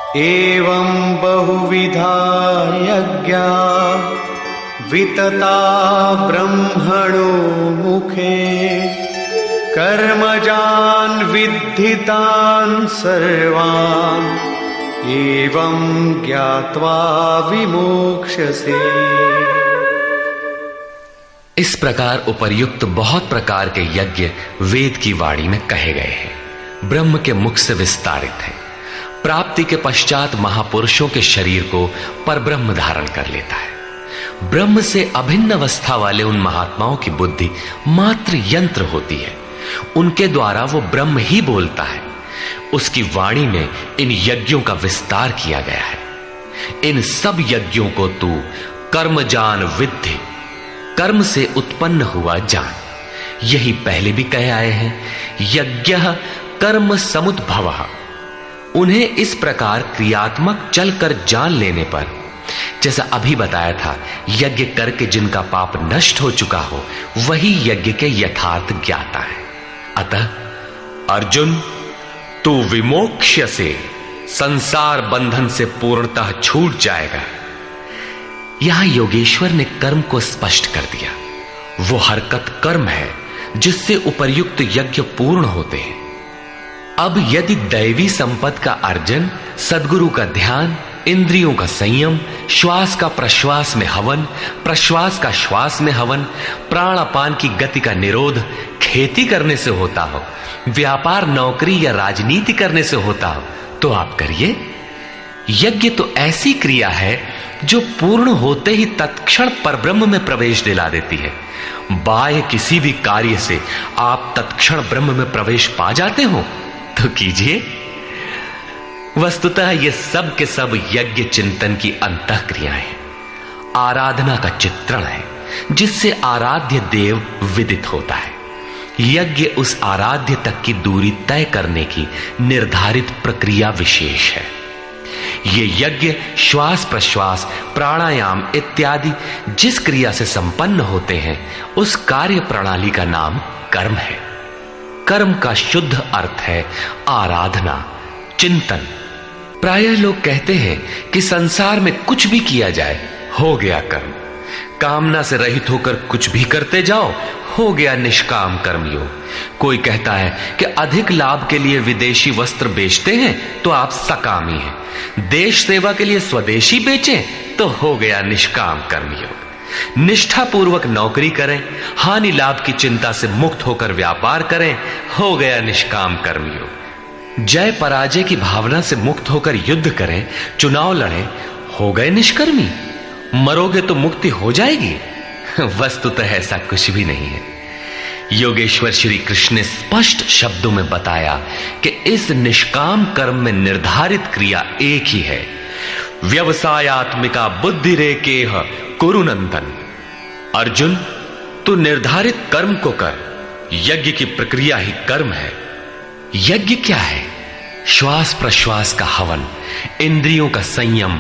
[SPEAKER 3] एवं बहुविधा यज्ञा वितता ब्रह्मणो मुखे कर्मजान् विद्धितान् सर्वान् एवं ज्ञात्वा विमोक्ष्यसे।
[SPEAKER 2] इस प्रकार उपर्युक्त बहुत प्रकार के यज्ञ वेद की वाणी में कहे गए हैं, ब्रह्म के मुख से विस्तारित है। प्राप्ति के पश्चात महापुरुषों के शरीर को परब्रह्म धारण कर लेता है। ब्रह्म से अभिन्न अवस्था वाले उन महात्माओं की बुद्धि मात्र यंत्र होती है, उनके द्वारा वो ब्रह्म ही बोलता है। उसकी वाणी में इन यज्ञों का विस्तार किया गया है। इन सब यज्ञों को तू कर्मजान विद्धि, कर्म से उत्पन्न हुआ जान। यही पहले भी कहे आए हैं, यज्ञः कर्म समुद्भवः। उन्हें इस प्रकार क्रियात्मक चलकर जान लेने पर, जैसा अभी बताया था, यज्ञ करके जिनका पाप नष्ट हो चुका हो वही यज्ञ के यथार्थ ज्ञाता है। अतः अर्जुन, तू विमोक्ष्य से, संसार बंधन से पूर्णतः छूट जाएगा। यहां योगेश्वर ने कर्म को स्पष्ट कर दिया। वो हरकत कर्म है जिससे उपर्युक्त यज्ञ पूर्ण होते हैं। अब यदि दैवी संपत्ति का अर्जन, सद्गुरु का ध्यान, इंद्रियों का संयम, श्वास का प्रश्वास में हवन, प्रश्वास का श्वास में हवन, प्राण अपान की गति का निरोध खेती करने से होता हो, व्यापार, नौकरी या राजनीति करने से होता हो, तो आप करिए। यज्ञ तो ऐसी क्रिया है जो पूर्ण होते ही तत्क्षण परब्रह्म में प्रवेश दिला देती है। बाह्य किसी भी कार्य से आप तत्क्षण ब्रह्म में प्रवेश पा जाते हो तो कीजिए। वस्तुतः ये सब के सब यज्ञ चिंतन की अंतः क्रियाएं हैं, आराधना का चित्रण है जिससे आराध्य देव विदित होता है। यज्ञ उस आराध्य तक की दूरी तय करने की निर्धारित प्रक्रिया विशेष है। ये यज्ञ श्वास प्रश्वास, प्राणायाम इत्यादि जिस क्रिया से संपन्न होते हैं उस कार्य प्रणाली का नाम कर्म है। कर्म का शुद्ध अर्थ है आराधना, चिंतन। प्रायः लोग कहते हैं कि संसार में कुछ भी किया जाए हो गया कर्म, कामना से रहित होकर कुछ भी करते जाओ हो गया निष्काम कर्मयोग। कोई कहता है कि अधिक लाभ के लिए विदेशी वस्त्र बेचते हैं तो आप सकामी हैं, देश सेवा के लिए स्वदेशी बेचें तो हो गया निष्काम कर्मयोग। निष्ठापूर्वक नौकरी करें, हानि लाभ की चिंता से मुक्त होकर व्यापार करें, हो गया निष्काम कर्मयोग। जय पराजय की भावना से मुक्त होकर युद्ध करें, चुनाव लड़ें, हो गए निष्कर्मी। मरोगे तो मुक्ति हो जाएगी। वस्तुतः ऐसा कुछ भी नहीं है। योगेश्वर श्री कृष्ण ने स्पष्ट शब्दों में बताया कि इस निष्काम कर्म में निर्धारित क्रिया एक ही है, व्यवसायात्मिका बुद्धि रेकेह कुरु नंदन। अर्जुन, तू निर्धारित कर्म को कर, यज्ञ की प्रक्रिया ही कर्म है। यज्ञ क्या है? श्वास प्रश्वास का हवन, इंद्रियों का संयम,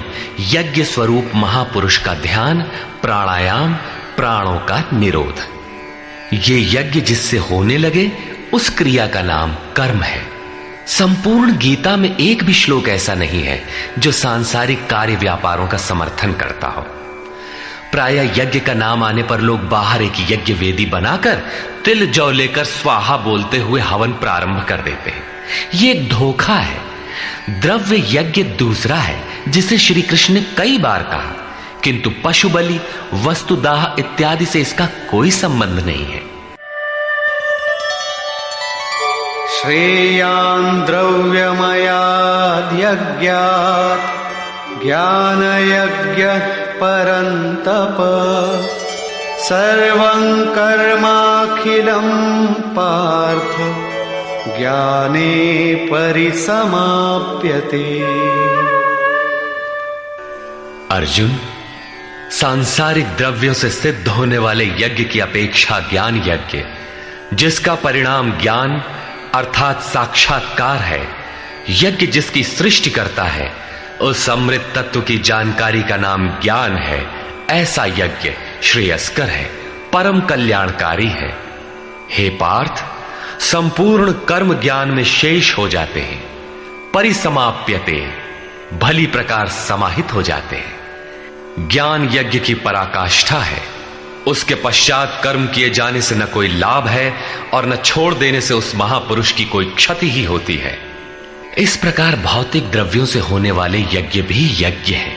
[SPEAKER 2] यज्ञ स्वरूप महापुरुष का ध्यान, प्राणायाम, प्राणों का निरोध। ये यज्ञ जिससे होने लगे उस क्रिया का नाम कर्म है। संपूर्ण गीता में एक भी श्लोक ऐसा नहीं है जो सांसारिक कार्य व्यापारों का समर्थन करता हो। प्रायः यज्ञ का नाम आने पर लोग बाहर एक यज्ञ वेदी बनाकर तिल जौ लेकर स्वाहा बोलते हुए हवन प्रारंभ कर देते हैं। ये एक धोखा है। द्रव्य यज्ञ दूसरा है जिसे श्री कृष्ण ने कई बार कहा, किंतु पशु बलि, वस्तुदाह इत्यादि से इसका कोई संबंध नहीं है।
[SPEAKER 3] श्रेयान् द्रव्यमयाद् यज्ञात् ज्ञानयज्ञः परन्तप सर्वं कर्माखिलं पार्थ ज्ञाने परिसमाप्यते।
[SPEAKER 2] अर्जुन, सांसारिक द्रव्यों से सिद्ध होने वाले यज्ञ की अपेक्षा ज्ञान यज्ञ, जिसका परिणाम ज्ञान अर्थात साक्षात्कार है, यज्ञ जिसकी सृष्टि करता है, उस अमृत तत्व की जानकारी का नाम ज्ञान है। ऐसा यज्ञ श्रेयस्कर है, परम कल्याणकारी है। हे पार्थ, संपूर्ण कर्म ज्ञान में शेष हो जाते हैं। परिसमाप्यते, भली प्रकार समाहित हो जाते हैं। ज्ञान यज्ञ की पराकाष्ठा है। उसके पश्चात कर्म किए जाने से न कोई लाभ है और न छोड़ देने से उस महापुरुष की कोई क्षति ही होती है। इस प्रकार भौतिक द्रव्यों से होने वाले यज्ञ भी यज्ञ है,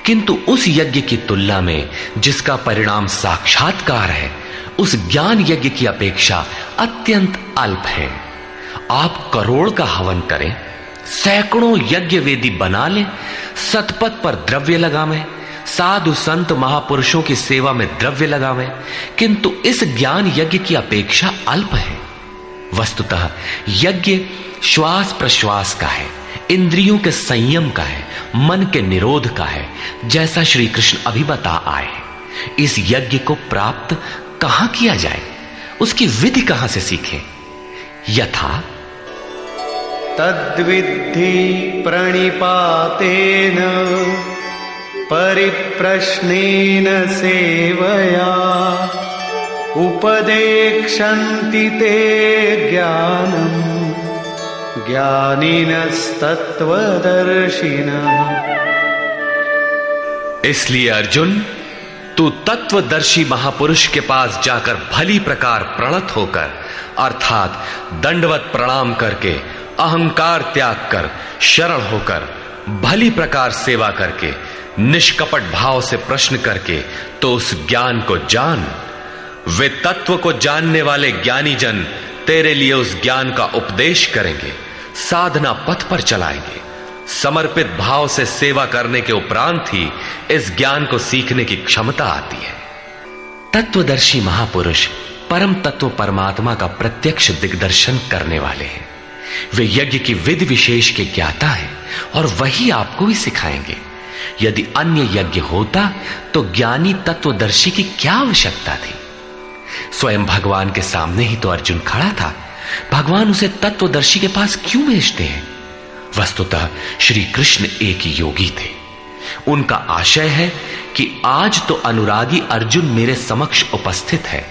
[SPEAKER 2] किंतु उस यज्ञ की तुलना में जिसका परिणाम साक्षात्कार है, उस ज्ञान यज्ञ की अपेक्षा अत्यंत अल्प है। आप करोड़ का हवन करें, सैकड़ों यज्ञ वेदी बना लें, सतपथ पर द्रव्य लगावें, साधु संत महापुरुषों की सेवा में द्रव्य लगावें, किंतु इस ज्ञान यज्ञ की अपेक्षा अल्प है। वस्तुतः यज्ञ श्वास प्रश्वास का है, इंद्रियों के संयम का है, मन के निरोध का है, जैसा श्री कृष्ण अभी बता आए। इस यज्ञ को प्राप्त कहां किया जाए, उसकी विधि कहां से सीखें? यथा
[SPEAKER 3] तद्विद्धि प्रणिपातेन परिप्रश्नेन सेवया उपदेक्षन्ति ते ज्ञानम् ज्ञानिनस्तत्त्वदर्शिनः। इसलिए
[SPEAKER 2] अर्जुन, तू तत्वदर्शी महापुरुष के पास जाकर भली प्रकार प्रणत होकर, अर्थात दंडवत प्रणाम करके, अहंकार त्याग कर, शरण होकर, भली प्रकार सेवा करके, निष्कपट भाव से प्रश्न करके तो उस ज्ञान को जान। वे तत्व को जानने वाले ज्ञानी जन तेरे लिए उस ज्ञान का उपदेश करेंगे, साधना पथ पर चलाएंगे। समर्पित भाव से सेवा करने के उपरांत ही इस ज्ञान को सीखने की क्षमता आती है। तत्वदर्शी महापुरुष परम तत्व परमात्मा का प्रत्यक्ष दिग्दर्शन करने वाले हैं। वे यज्ञ की विधि विशेष के ज्ञाता हैं और वही आपको भी सिखाएंगे। यदि अन्य यज्ञ होता तो ज्ञानी तत्वदर्शी की क्या आवश्यकता थी? स्वयं भगवान के सामने ही तो अर्जुन खड़ा था। भगवान उसे तत्वदर्शी के पास क्यों भेजते हैं? वस्तुतः श्री कृष्ण एक योगी थे। उनका आशय है कि आज तो अनुरागी अर्जुन मेरे समक्ष उपस्थित है,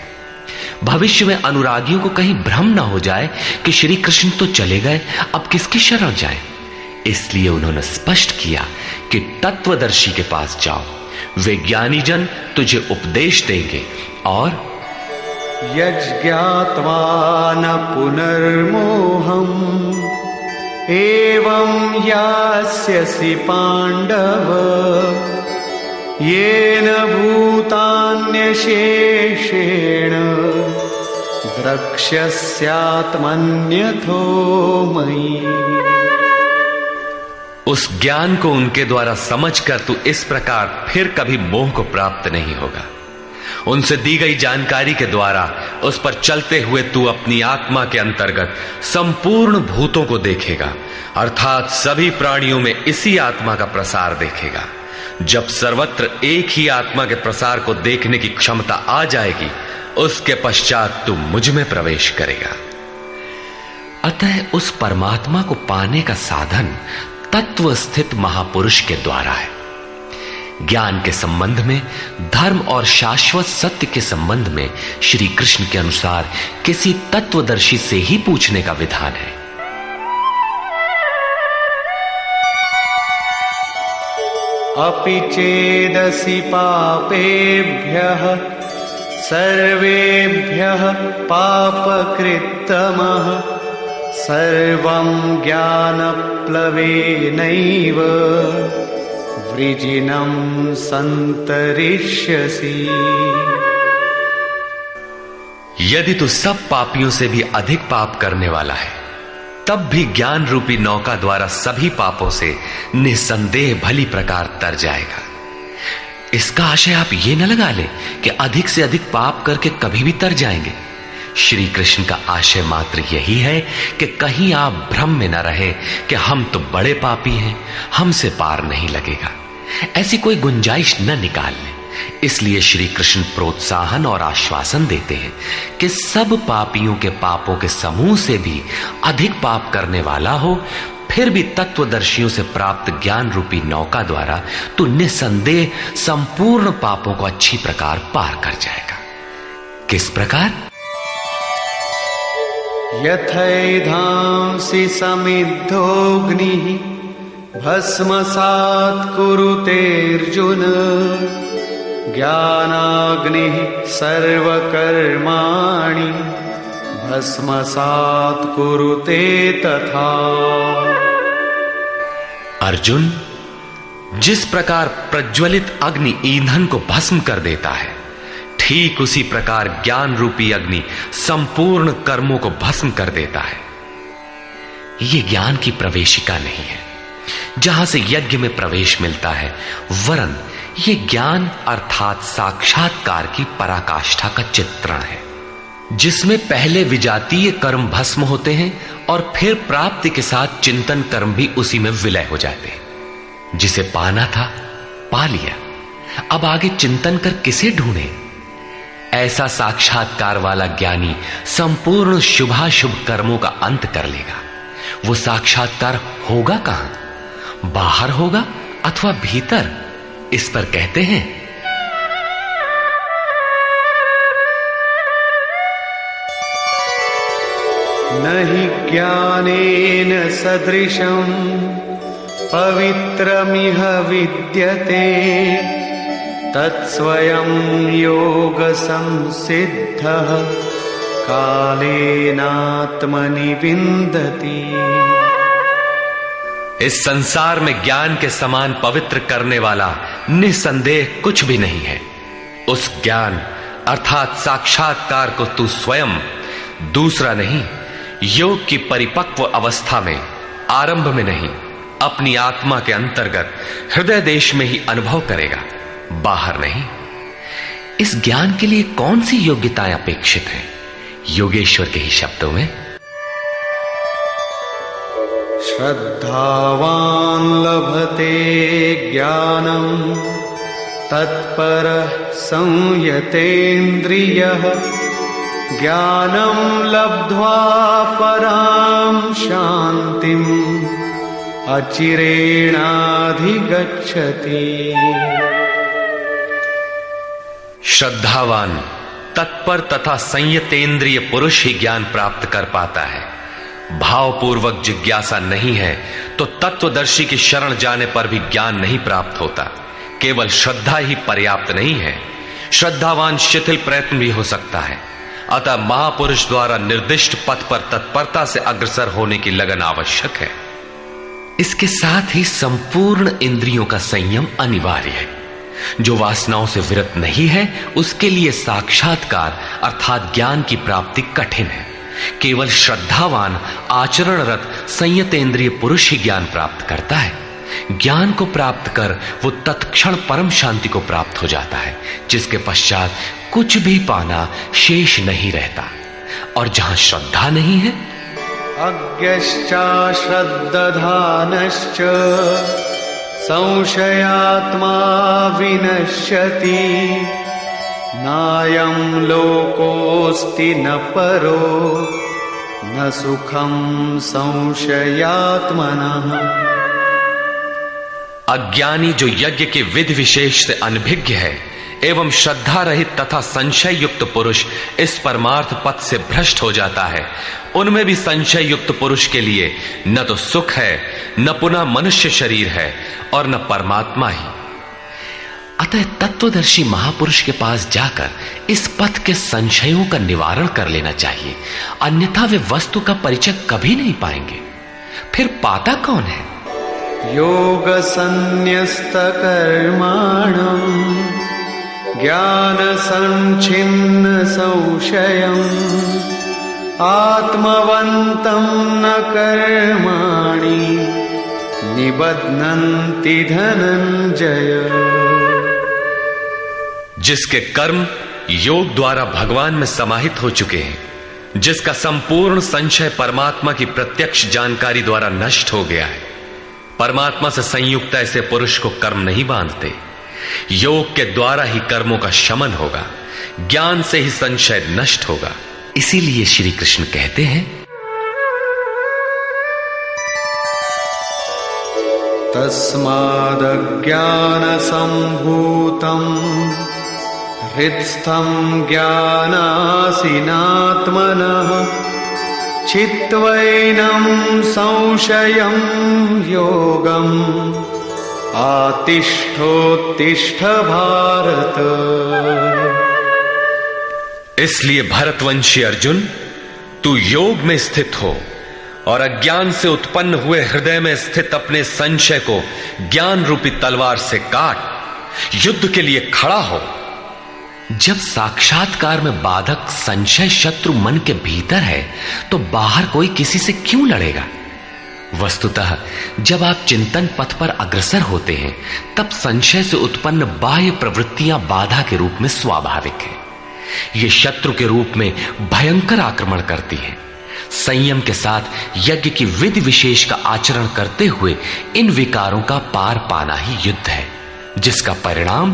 [SPEAKER 2] भविष्य में अनुरागियों को कहीं भ्रम न हो जाए कि श्री कृष्ण तो चले गए, अब किसकी शरण जाए। इसलिए उन्होंने स्पष्ट किया कि तत्वदर्शी के पास जाओ, वे ज्ञानी जन तुझे उपदेश देंगे और
[SPEAKER 3] यज्ञात्वा न पुनर्मोहम् एवं यास्यसि पांडव येन भूतान्यशेषेण द्रक्ष्यस्यात्मन्यथो मयि।
[SPEAKER 2] उस ज्ञान को उनके द्वारा समझकर तू इस प्रकार फिर कभी मोह को प्राप्त नहीं होगा। उनसे दी गई जानकारी के द्वारा उस पर चलते हुए तू अपनी आत्मा के अंतर्गत संपूर्ण भूतों को देखेगा, अर्थात सभी प्राणियों में इसी आत्मा का प्रसार देखेगा। जब सर्वत्र एक ही आत्मा के प्रसार को देखने की क्षमता आ जाएगी, उसके पश्चात तू मुझ में प्रवेश करेगा। अतः उस परमात्मा को पाने का साधन तत्व स्थित महापुरुष के द्वारा है। ज्ञान के संबंध में, धर्म और शाश्वत सत्य के संबंध में श्री कृष्ण के अनुसार किसी तत्वदर्शी से ही पूछने का विधान है।
[SPEAKER 3] अपि चेदसि पापेभ्यः सर्वेभ्यः पापकृत्तमः सर्वं ज्ञानप्लवेनैव वृजिनं संतरिष्यसि।
[SPEAKER 2] यदि तू सब पापियों से भी अधिक पाप करने वाला है, तब भी ज्ञान रूपी नौका द्वारा सभी पापों से निसंदेह भली प्रकार तर जाएगा। इसका आशय आप ये न लगा ले कि अधिक से अधिक पाप करके कभी भी तर जाएंगे। श्री कृष्ण का आशय मात्र यही है कि कहीं आप भ्रम में न रहे कि हम तो बड़े पापी हैं, हमसे पार नहीं लगेगा। ऐसी कोई गुंजाइश न निकाल लें। इसलिए श्री कृष्ण प्रोत्साहन और आश्वासन देते हैं कि सब पापियों के पापों के समूह से भी अधिक पाप करने वाला हो, फिर भी तत्वदर्शियों से प्राप्त ज्ञान रूपी नौका द्वारा तू निसंदेह संपूर्ण पापों को अच्छी प्रकार पार कर जाएगा। किस प्रकार?
[SPEAKER 3] यथैधांसि समिद्धोऽग्निः भस्मसात् कुरुतेऽर्जुन ज्ञानाग्निः सर्वकर्माणि भस्मसात् कुरुते तथा।
[SPEAKER 2] अर्जुन, जिस प्रकार प्रज्वलित अग्नि ईंधन को भस्म कर देता है, ठीक उसी प्रकार ज्ञान रूपी अग्नि संपूर्ण कर्मों को भस्म कर देता है। यह ज्ञान की प्रवेशिका नहीं है जहां से यज्ञ में प्रवेश मिलता है, वरन यह ज्ञान अर्थात साक्षात्कार की पराकाष्ठा का चित्रण है, जिसमें पहले विजातीय कर्म भस्म होते हैं और फिर प्राप्ति के साथ चिंतन कर्म भी उसी में विलय हो जाते हैं। जिसे पाना था पा लिया, अब आगे चिंतन कर किसे ढूंढे? ऐसा साक्षात्कार वाला ज्ञानी संपूर्ण शुभाशुभ कर्मों का अंत कर लेगा। वो साक्षात्कार होगा कहां? बाहर होगा अथवा भीतर? इस पर कहते हैं,
[SPEAKER 3] नहि ज्ञानेन सदृशं पवित्रमिह विद्यते तत्स्वयं योग संसिद्धः कालेनात्मनि विन्दति।
[SPEAKER 2] इस संसार में ज्ञान के समान पवित्र करने वाला निसंदेह कुछ भी नहीं है। उस ज्ञान अर्थात साक्षात्कार को तू स्वयं, दूसरा नहीं, योग की परिपक्व अवस्था में, आरंभ में नहीं, अपनी आत्मा के अंतर्गत हृदय देश में ही अनुभव करेगा, बाहर नहीं। इस ज्ञान के लिए कौन सी योग्यताएं अपेक्षित हैं? योगेश्वर के ही शब्दों में,
[SPEAKER 3] श्रद्धावान लभते ज्ञानम तत्परः संयतेन्द्रियः ज्ञानम लब्ध्वा परां शांतिम अचिरेणाधिगच्छति।
[SPEAKER 2] श्रद्धावान, तत्पर तथा संयतेंद्रिय पुरुष ही ज्ञान प्राप्त कर पाता है। भावपूर्वक जिज्ञासा नहीं है तो तत्वदर्शी की शरण जाने पर भी ज्ञान नहीं प्राप्त होता। केवल श्रद्धा ही पर्याप्त नहीं है, श्रद्धावान शिथिल प्रयत्न भी हो सकता है। अतः महापुरुष द्वारा निर्दिष्ट पथ पर तत्परता से अग्रसर होने की लगन आवश्यक है। इसके साथ ही संपूर्ण इंद्रियों का संयम अनिवार्य है। जो वासनाओं से विरत नहीं है उसके लिए साक्षात्कार अर्थात ज्ञान की प्राप्ति कठिन है। केवल श्रद्धावान आचरणरत संयतेंद्रिय पुरुष ही ज्ञान प्राप्त करता है। ज्ञान को प्राप्त कर वो तत्क्षण परम शांति को प्राप्त हो जाता है, जिसके पश्चात कुछ भी पाना शेष नहीं रहता। और जहां श्रद्धा नहीं है,
[SPEAKER 3] अज्ञश्चा श्रद्धानश्च संशयात्मा विनश्यति नायं लोकोऽस्ति न परो न सुखं संशयात्मनः।
[SPEAKER 2] अज्ञानी जो यज्ञ के विधि विशेष से अनभिज्ञ है एवं श्रद्धा रहित तथा संशय युक्त पुरुष इस परमार्थ पथ से भ्रष्ट हो जाता है। उनमें भी संशय युक्त पुरुष के लिए न तो सुख है, न पुनः मनुष्य शरीर है और न परमात्मा ही। अतः तत्वदर्शी महापुरुष के पास जाकर इस पथ के संशयों का निवारण कर लेना चाहिए, अन्यथा वे वस्तु का परिचय कभी नहीं पाएंगे। फिर पाता कौन है?
[SPEAKER 3] योग संन्यस्त कर्माणं ज्ञान संचिन्न संशयम् आत्मवन्तं न कर्माणि निबध्नन्ति धनंजय।
[SPEAKER 2] जिसके कर्म योग द्वारा भगवान में समाहित हो चुके हैं, जिसका संपूर्ण संशय परमात्मा की प्रत्यक्ष जानकारी द्वारा नष्ट हो गया है, परमात्मा से संयुक्त ऐसे पुरुष को कर्म नहीं बांधते। योग के द्वारा ही कर्मों का शमन होगा, ज्ञान से ही संशय नष्ट होगा। इसीलिए श्री कृष्ण कहते हैं,
[SPEAKER 3] तस्मादज्ञान संभूतं हृत्स्थं ज्ञानासिनात्मनः चित्वैनं संशयं योगम् आतिष्ठोत्तिष्ठ भारत।
[SPEAKER 2] इसलिए भरतवंशी अर्जुन, तू योग में स्थित हो और अज्ञान से उत्पन्न हुए हृदय में स्थित अपने संशय को ज्ञान रूपी तलवार से काट युद्ध के लिए खड़ा हो।
[SPEAKER 1] जब साक्षात्कार में बाधक संशय शत्रु मन के भीतर है तो बाहर कोई किसी से क्यों लड़ेगा? वस्तुतः जब आप चिंतन पथ पर अग्रसर होते हैं तब संशय से उत्पन्न बाह्य प्रवृत्तियां बाधा के रूप में स्वाभाविक है। ये शत्रु के रूप में भयंकर आक्रमण करती है। संयम के साथ यज्ञ की विधि विशेष का आचरण करते हुए इन विकारों का पार पाना ही युद्ध है, जिसका परिणाम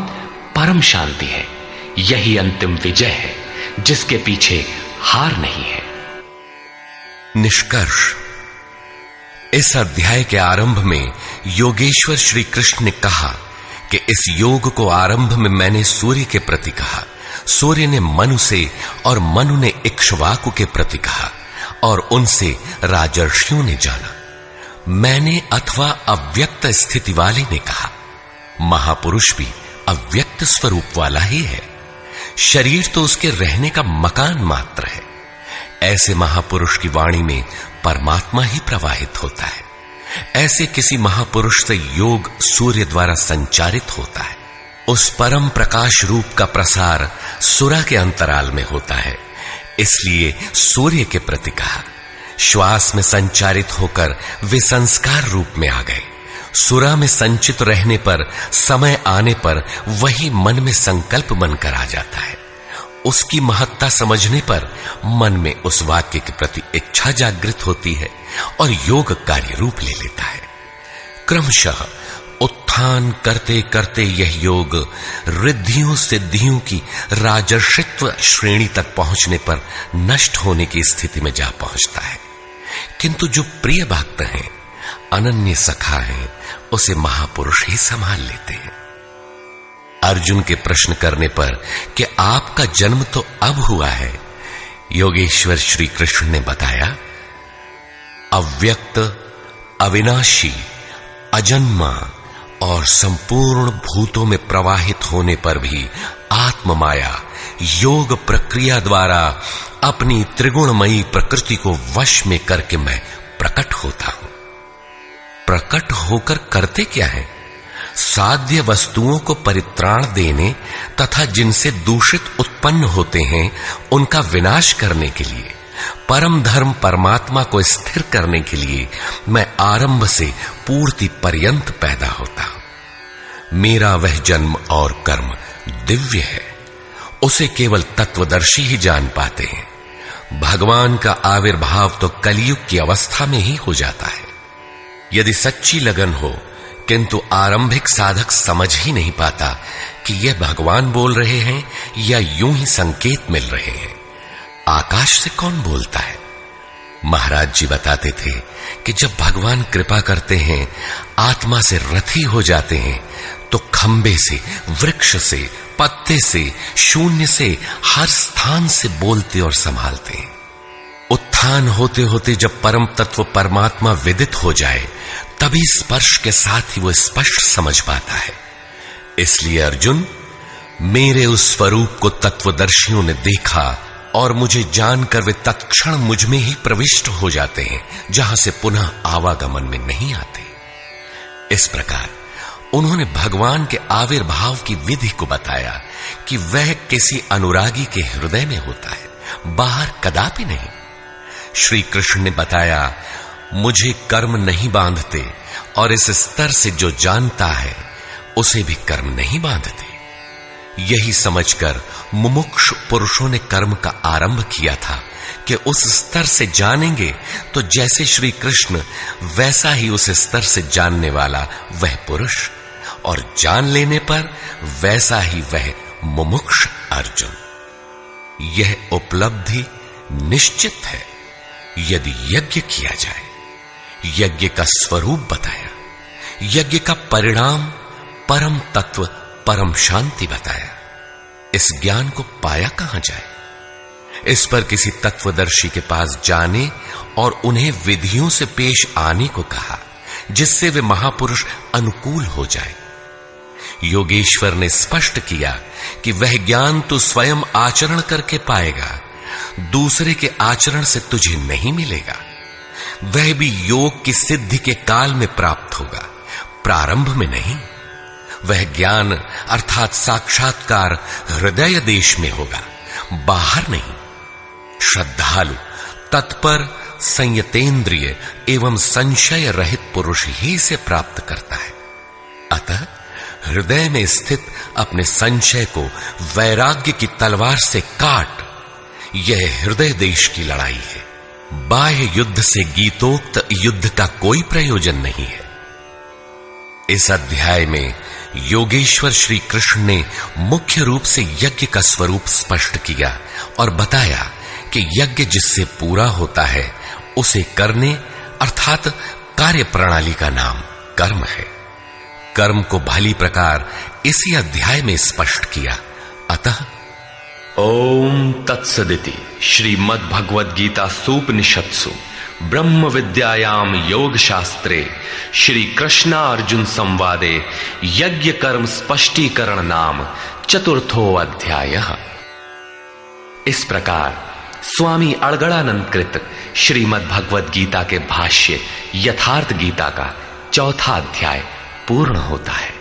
[SPEAKER 1] परम शांति है। यही अंतिम विजय है, जिसके पीछे हार नहीं है।
[SPEAKER 4] निष्कर्ष, इस अध्याय के आरंभ में योगेश्वर श्री कृष्ण ने कहा कि इस योग को आरंभ में मैंने सूर्य के प्रति कहा, सूर्य ने मनु से और मनु ने इक्ष्वाकु के प्रति कहा और उनसे राजर्षियों ने जाना। मैंने अथवा अव्यक्त स्थिति वाले ने कहा। महापुरुष भी अव्यक्त स्वरूप वाला ही है। शरीर तो उसके रहने का मकान मात्र है। ऐसे महापुरुष की वाणी में परमात्मा ही प्रवाहित होता है। ऐसे किसी महापुरुष से योग सूर्य द्वारा संचारित होता है। उस परम प्रकाश रूप का प्रसार सुरा के अंतराल में होता है, इसलिए सूर्य के प्रति कहा। श्वास में संचारित होकर वे संस्कार रूप में आ गए। सुरा में संचित रहने पर समय आने पर वही मन में संकल्प बनकर आ जाता है। उसकी महत्ता समझने पर मन में उस वाक्य के प्रति इच्छा जागृत होती है और योग कार्य रूप ले लेता है। क्रमशः उत्थान करते करते यह योग रिद्धियों सिद्धियों की राजर्षित्व श्रेणी तक पहुंचने पर नष्ट होने की स्थिति में जा पहुंचता है। किंतु जो प्रिय भक्त हैं, अनन्य सखा हैं, उसे महापुरुष ही संभाल लेते हैं। अर्जुन के प्रश्न करने पर कि आपका जन्म तो अब हुआ है, योगेश्वर श्री कृष्ण ने बताया, अव्यक्त, अविनाशी, अजन्मा और संपूर्ण भूतों में प्रवाहित होने पर भी आत्म माया योग प्रक्रिया द्वारा अपनी त्रिगुणमयी प्रकृति को वश में करके मैं प्रकट होता हूं। प्रकट होकर करते क्या है? साध्य वस्तुओं को परित्राण देने तथा जिनसे दूषित उत्पन्न होते हैं उनका विनाश करने के लिए, परम धर्म परमात्मा को स्थिर करने के लिए मैं आरंभ से पूर्ति पर्यंत पैदा होता हूं। मेरा वह जन्म और कर्म दिव्य है, उसे केवल तत्वदर्शी ही जान पाते हैं। भगवान का आविर्भाव तो कलयुग की अवस्था में ही हो जाता है। यदि सच्ची लगन हो किंतु आरंभिक साधक समझ ही नहीं पाता कि यह भगवान बोल रहे हैं या यूं ही संकेत मिल रहे हैं। आकाश से कौन बोलता है? महाराज जी बताते थे कि जब भगवान कृपा करते हैं, आत्मा से रथी हो जाते हैं, तो खंबे से, वृक्ष से, पत्ते से, शून्य से, हर स्थान से बोलते और संभालते हैं। उत्थान होते होते जब परम तत्व परमात्मा विदित हो जाए, तभी स्पर्श के साथ ही वो स्पष्ट समझ पाता है। इसलिए अर्जुन, मेरे उस स्वरूप को तत्वदर्शियों ने देखा और मुझे जानकर वे तत्क्षण मुझ में ही प्रविष्ट हो जाते हैं, जहां से पुनः आवागमन में नहीं आते। इस प्रकार उन्होंने भगवान के आविर्भाव की विधि को बताया कि वह किसी अनुरागी के हृदय में होता है, बाहर कदापि नहीं। श्री कृष्ण ने बताया, मुझे कर्म नहीं बांधते और इस स्तर से जो जानता है उसे भी कर्म नहीं बांधते। यही समझकर मुमुक्षु पुरुषों ने कर्म का आरंभ किया था कि उस स्तर से जानेंगे तो जैसे श्री कृष्ण, वैसा ही उस स्तर से जानने वाला वह पुरुष, और जान लेने पर वैसा ही वह मुमुक्ष अर्जुन। यह उपलब्धि निश्चित है यदि यज्ञ किया जाए। यज्ञ का स्वरूप बताया, यज्ञ का परिणाम परम तत्व परम शांति बताया। इस ज्ञान को पाया कहां जाए? इस पर किसी तत्वदर्शी के पास जाने और उन्हें विधियों से पेश आने को कहा, जिससे वे महापुरुष अनुकूल हो जाए। योगेश्वर ने स्पष्ट किया कि वह ज्ञान तो स्वयं आचरण करके पाएगा, दूसरे के आचरण से तुझे नहीं मिलेगा। वह भी योग की सिद्धि के काल में प्राप्त होगा, प्रारंभ में नहीं। वह ज्ञान अर्थात साक्षात्कार हृदय देश में होगा, बाहर नहीं। श्रद्धालु, तत्पर, संयतेंद्रिय एवं संशय रहित पुरुष ही इसे प्राप्त करता है। अतः हृदय में स्थित अपने संशय को वैराग्य की तलवार से काट। यह हृदय देश की लड़ाई है। बाह्य युद्ध से गीतोक्त युद्ध का कोई प्रयोजन नहीं है। इस अध्याय में योगेश्वर श्री कृष्ण ने मुख्य रूप से यज्ञ का स्वरूप स्पष्ट किया और बताया कि यज्ञ जिससे पूरा होता है उसे करने अर्थात कार्य प्रणाली का नाम कर्म है। कर्म को भली प्रकार इसी अध्याय में स्पष्ट किया। अतः
[SPEAKER 2] ओम तत्सदिति श्रीमद् भगवद गीता सूपनिषत्सु ब्रह्म विद्यायाम योग शास्त्रे श्री कृष्णा अर्जुन संवादे यज्ञ कर्म स्पष्टीकरण नाम चतुर्थो अध्याय। इस प्रकार स्वामी अड़गड़ानंद कृत श्रीमद् भगवद गीता के भाष्य यथार्थ गीता का चौथा अध्याय पूर्ण होता है।